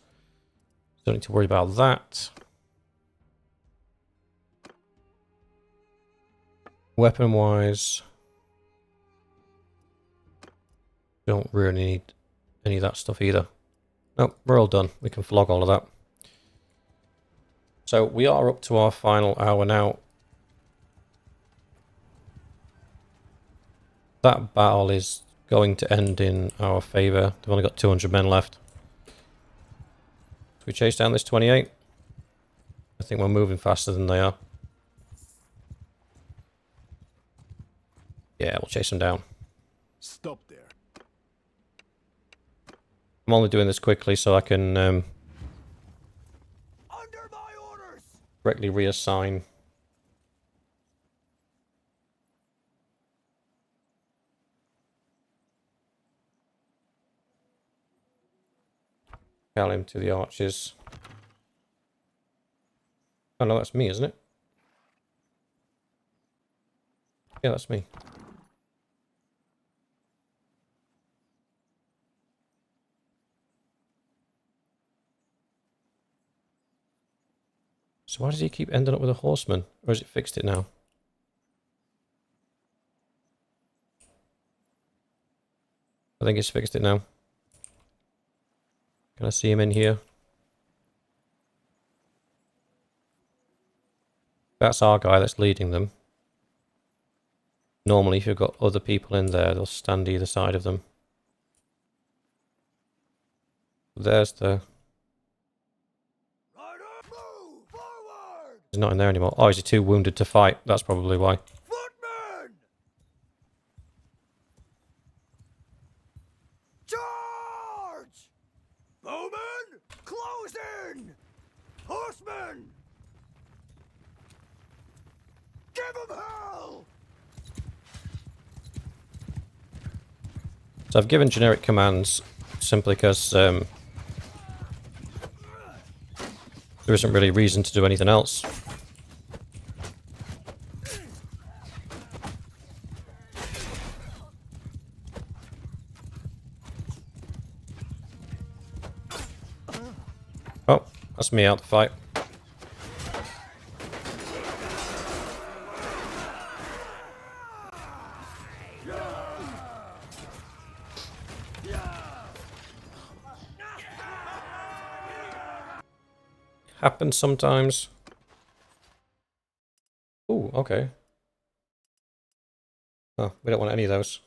Don't need to worry about that. Weapon wise, don't really need any of that stuff either. Nope, we're all done. We can flog all of that. So we are up to our final hour now. That battle is going to end in our favour. They've only got 200 men left. So we chase down this 28. I think we're moving faster than they are. Yeah, we'll chase them down. Stop there. I'm only doing this quickly so I can Under my orders. correctly reassign. Call him to the archers. Oh no, that's me, isn't it? Yeah, that's me. So why does he keep ending up with a horseman? Or has it fixed it now? I think it's fixed it now. Can I see him in here? That's our guy that's leading them. Normally, if you've got other people in there, they'll stand either side of them. There's the... Move forward. He's not in there anymore. Oh, is he too wounded to fight? That's probably why. Footmen. Charge! Bowmen, close in! Horsemen! Give them hell! So I've given generic commands simply because there isn't really reason to do anything else. That's me out the fight. Happens sometimes. Ooh, okay. Oh, we don't want any of those.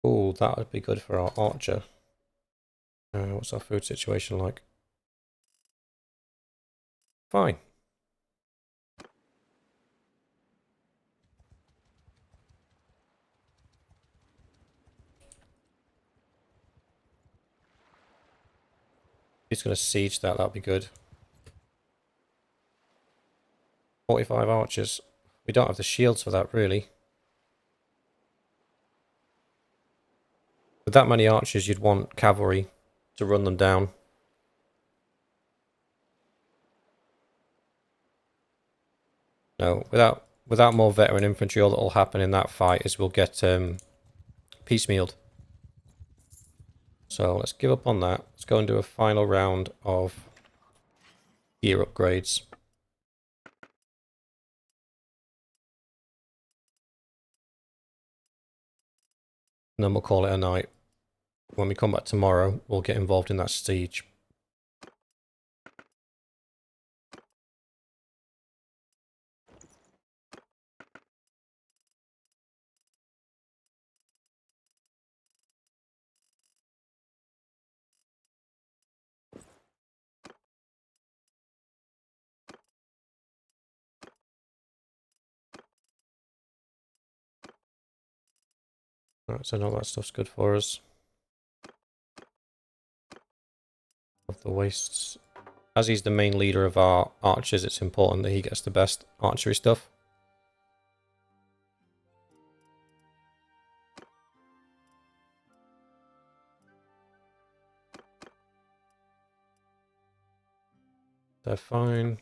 Ooh, that would be good for our archer. What's our food situation like? Fine. He's going to siege that, that'll be good. 45 archers. We don't have the shields for that, really. With that many archers, you'd want cavalry to run them down. No, without more veteran infantry, all that will happen in that fight is we'll get piecemealed. So let's give up on that. Let's go and do a final round of gear upgrades. And then we'll call it a night. When we come back tomorrow, we'll get involved in that siege. Alright, so all that stuff's good for us. Of the wastes. As he's the main leader of our archers, it's important that he gets the best archery stuff. They're fine.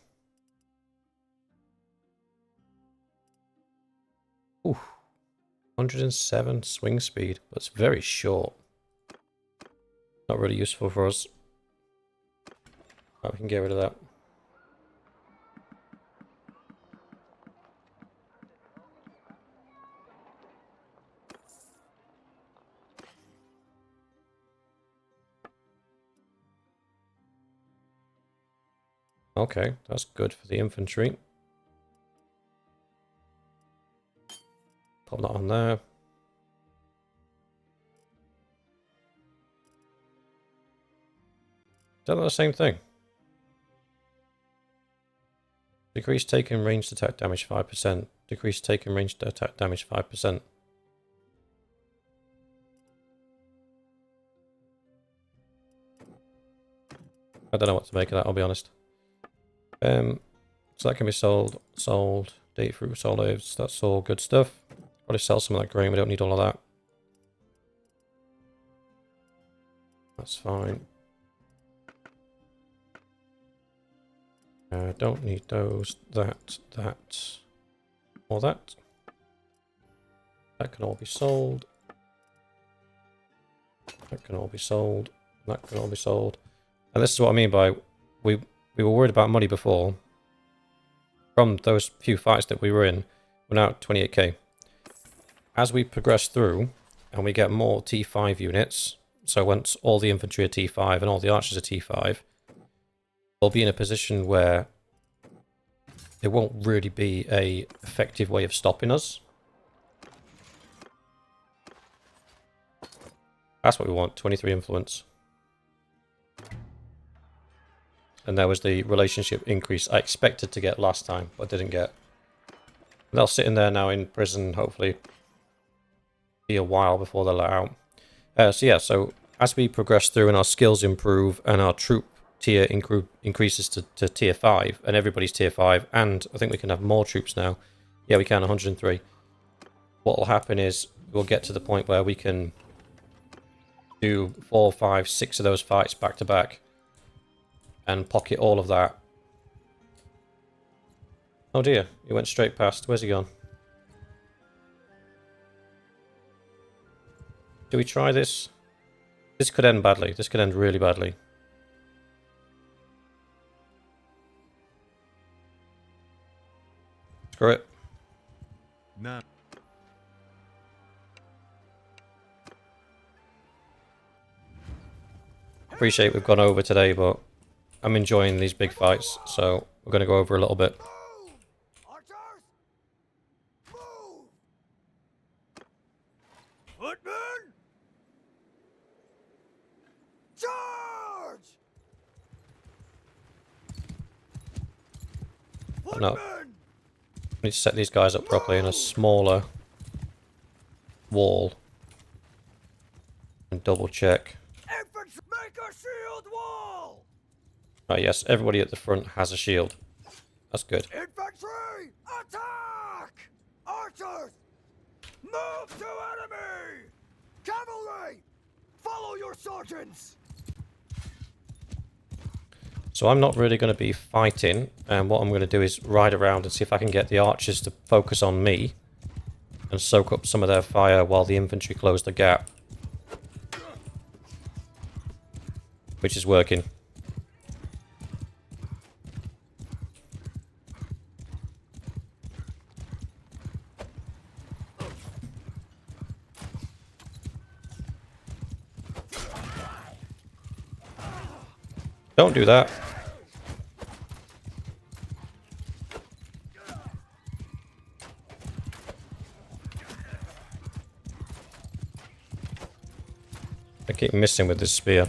Ooh. 107 swing speed, but it's very short. Not really useful for us. Right, we can get rid of that. Okay, that's good for the infantry. Pop that on there. Is that not the same thing? Decrease taken ranged attack damage 5%. Decrease taken ranged attack damage 5%. I don't know what to make of that, I'll be honest. So that can be sold. Sold. Date fruit olives. That's all good stuff. Probably sell some of that grain. We don't need all of that. That's fine. Don't need those. That. Or that. That can all be sold. That can all be sold. That can all be sold. And this is what I mean by we were worried about money before. From those few fights that we were in, we're now at 28k. As we progress through and we get more T5 units, so once all the infantry are T5 and all the archers are T5, we'll be in a position where there won't really be a effective way of stopping us. That's what we want, 23 influence. And there was the relationship increase I expected to get last time, but didn't get. They'll sit in there now in prison, hopefully. Be a while before they're let out. So as we progress through and our skills improve and our troop tier increases to tier 5, and everybody's tier 5, and I think we can have more troops now. Yeah, we can, 103. What will happen is we'll get to the point where we can do 4, 5, 6 of those fights back to back and pocket all of that. Oh dear, he went straight past. Where's he gone? Do we try this? This could end badly. This could end really badly. Screw it. No. Appreciate we've gone over today, but I'm enjoying these big fights, so we're going to go over a little bit. Move! Archers! Move! Footmen! Charge! No. Footmen! We need to set these guys up properly in a smaller wall. And double check. Infantry! Make a shield wall! Oh yes, everybody at the front has a shield. That's good. Infantry! Attack! Archers! Move to enemy! Cavalry! Follow your sergeants! So I'm not really going to be fighting, and what I'm going to do is ride around and see if I can get the archers to focus on me and soak up some of their fire while the infantry close the gap. Which is working. Don't do that. I keep missing with this spear.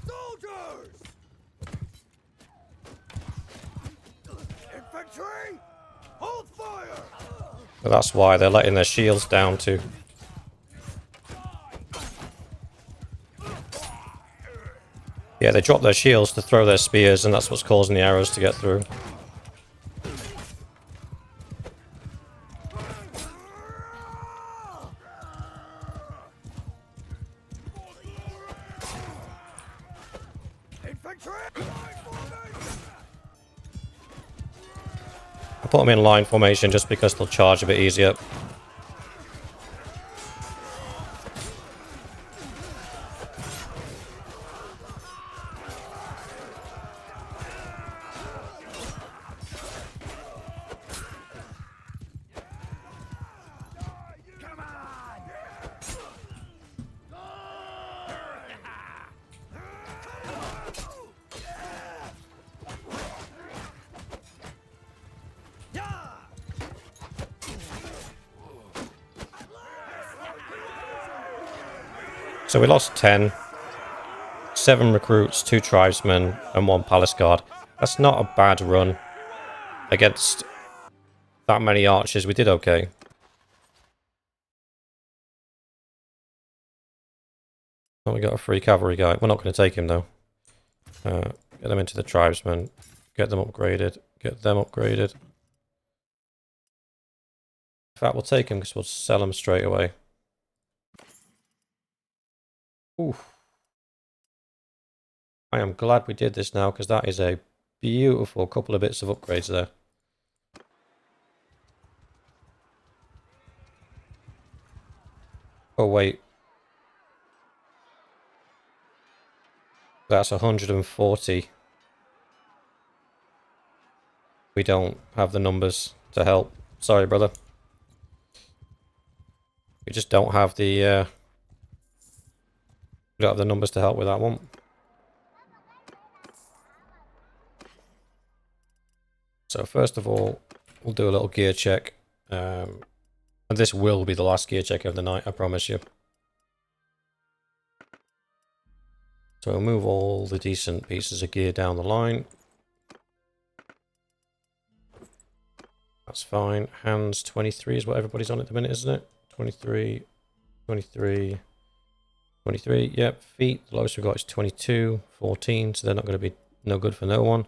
Soldiers! Infantry! Hold fire! But that's why they're letting their shields down too. Yeah, they drop their shields to throw their spears, and that's what's causing the arrows to get through. Infantry! Line formation! I put them in line formation just because they'll charge a bit easier. Come on! So we lost 10. 7 recruits, 2 tribesmen, and 1 palace guard. That's not a bad run. Against that many archers, we did okay. Oh, we got a free cavalry guy. We're not going to take him, though. Get them into the tribesmen. Get them upgraded. Get them upgraded. In fact, we'll take him because we'll sell him straight away. Oof. I am glad we did this now, because that is a beautiful couple of bits of upgrades there. Oh, wait. That's 140. We don't have the numbers to help. Sorry, brother. We just don't have the we don't have the numbers to help with that one. So first of all, we'll do a little gear check. And this will be the last gear check of the night, I promise you. So we'll move all the decent pieces of gear down the line. That's fine. Hands 23 is what everybody's on at the minute, isn't it? 23, 23, 23. Yep, feet. The lowest we've got is 22, 14. So they're not going to be no good for no one.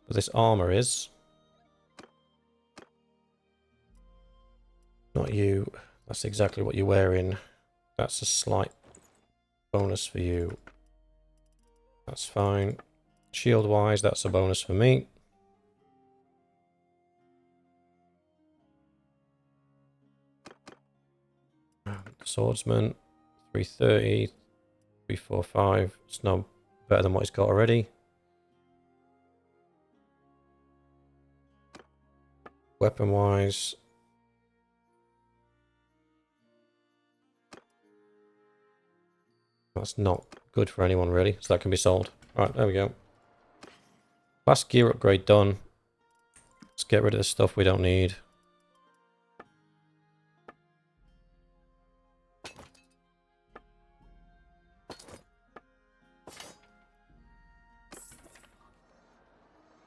But this armor is. Not you. That's exactly what you're wearing. That's a slight bonus for you. That's fine. Shield-wise, that's a bonus for me. Swordsman, 330, 345. It's no better than what he's got already. Weapon-wise, that's not good for anyone really, so that can be sold. Alright, there we go. Last gear upgrade done. Let's get rid of the stuff we don't need.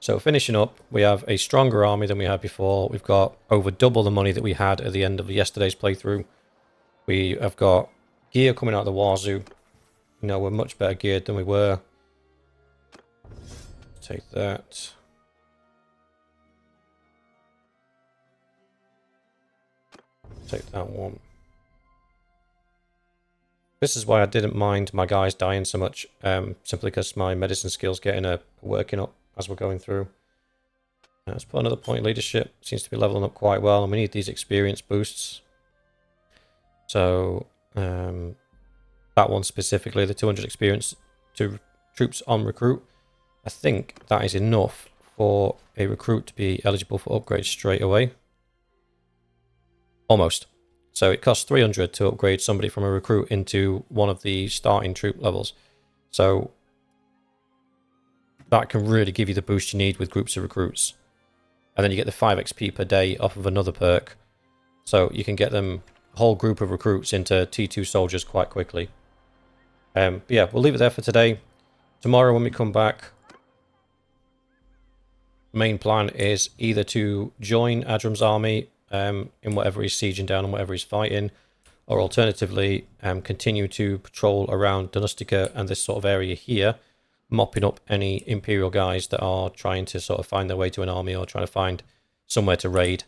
So finishing up, we have a stronger army than we had before. We've got over double the money that we had at the end of yesterday's playthrough. We have got gear coming out of the wazoo. You know, we're much better geared than we were. Take that. Take that one. This is why I didn't mind my guys dying so much, simply because my medicine skills getting working up as we're going through. Let's put another point in leadership. Seems to be leveling up quite well, and we need these experience boosts. So, that one specifically, the 200 experience to troops on recruit, I think that is enough for a recruit to be eligible for upgrades straight away. Almost. So it costs 300 to upgrade somebody from a recruit into one of the starting troop levels. So that can really give you the boost you need with groups of recruits. And then you get the 5 XP per day off of another perk. So you can get them, a whole group of recruits into T2 soldiers quite quickly. But yeah, we'll leave it there for today. Tomorrow when we come back, main plan is either to join Adram's army in whatever he's sieging down and whatever he's fighting, or alternatively continue to patrol around Donustica and this sort of area here, mopping up any Imperial guys that are trying to sort of find their way to an army or trying to find somewhere to raid,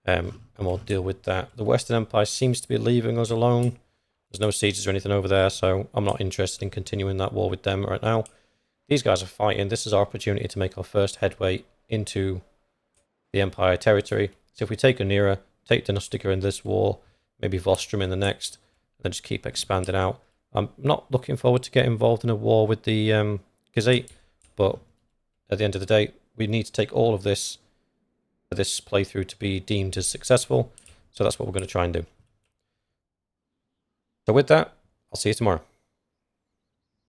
and we'll deal with that. The Western Empire seems to be leaving us alone. There's no sieges or anything over there, so I'm not interested in continuing that war with them right now. These guys are fighting. This is our opportunity to make our first headway into the Empire territory. So if we take Onira, take Donustica in this war, maybe Vostrum in the next, and then just keep expanding out. I'm not looking forward to get involved in a war with the Gazette, but at the end of the day, we need to take all of this for this playthrough to be deemed as successful. So that's what we're going to try and do. So with that, I'll see you tomorrow.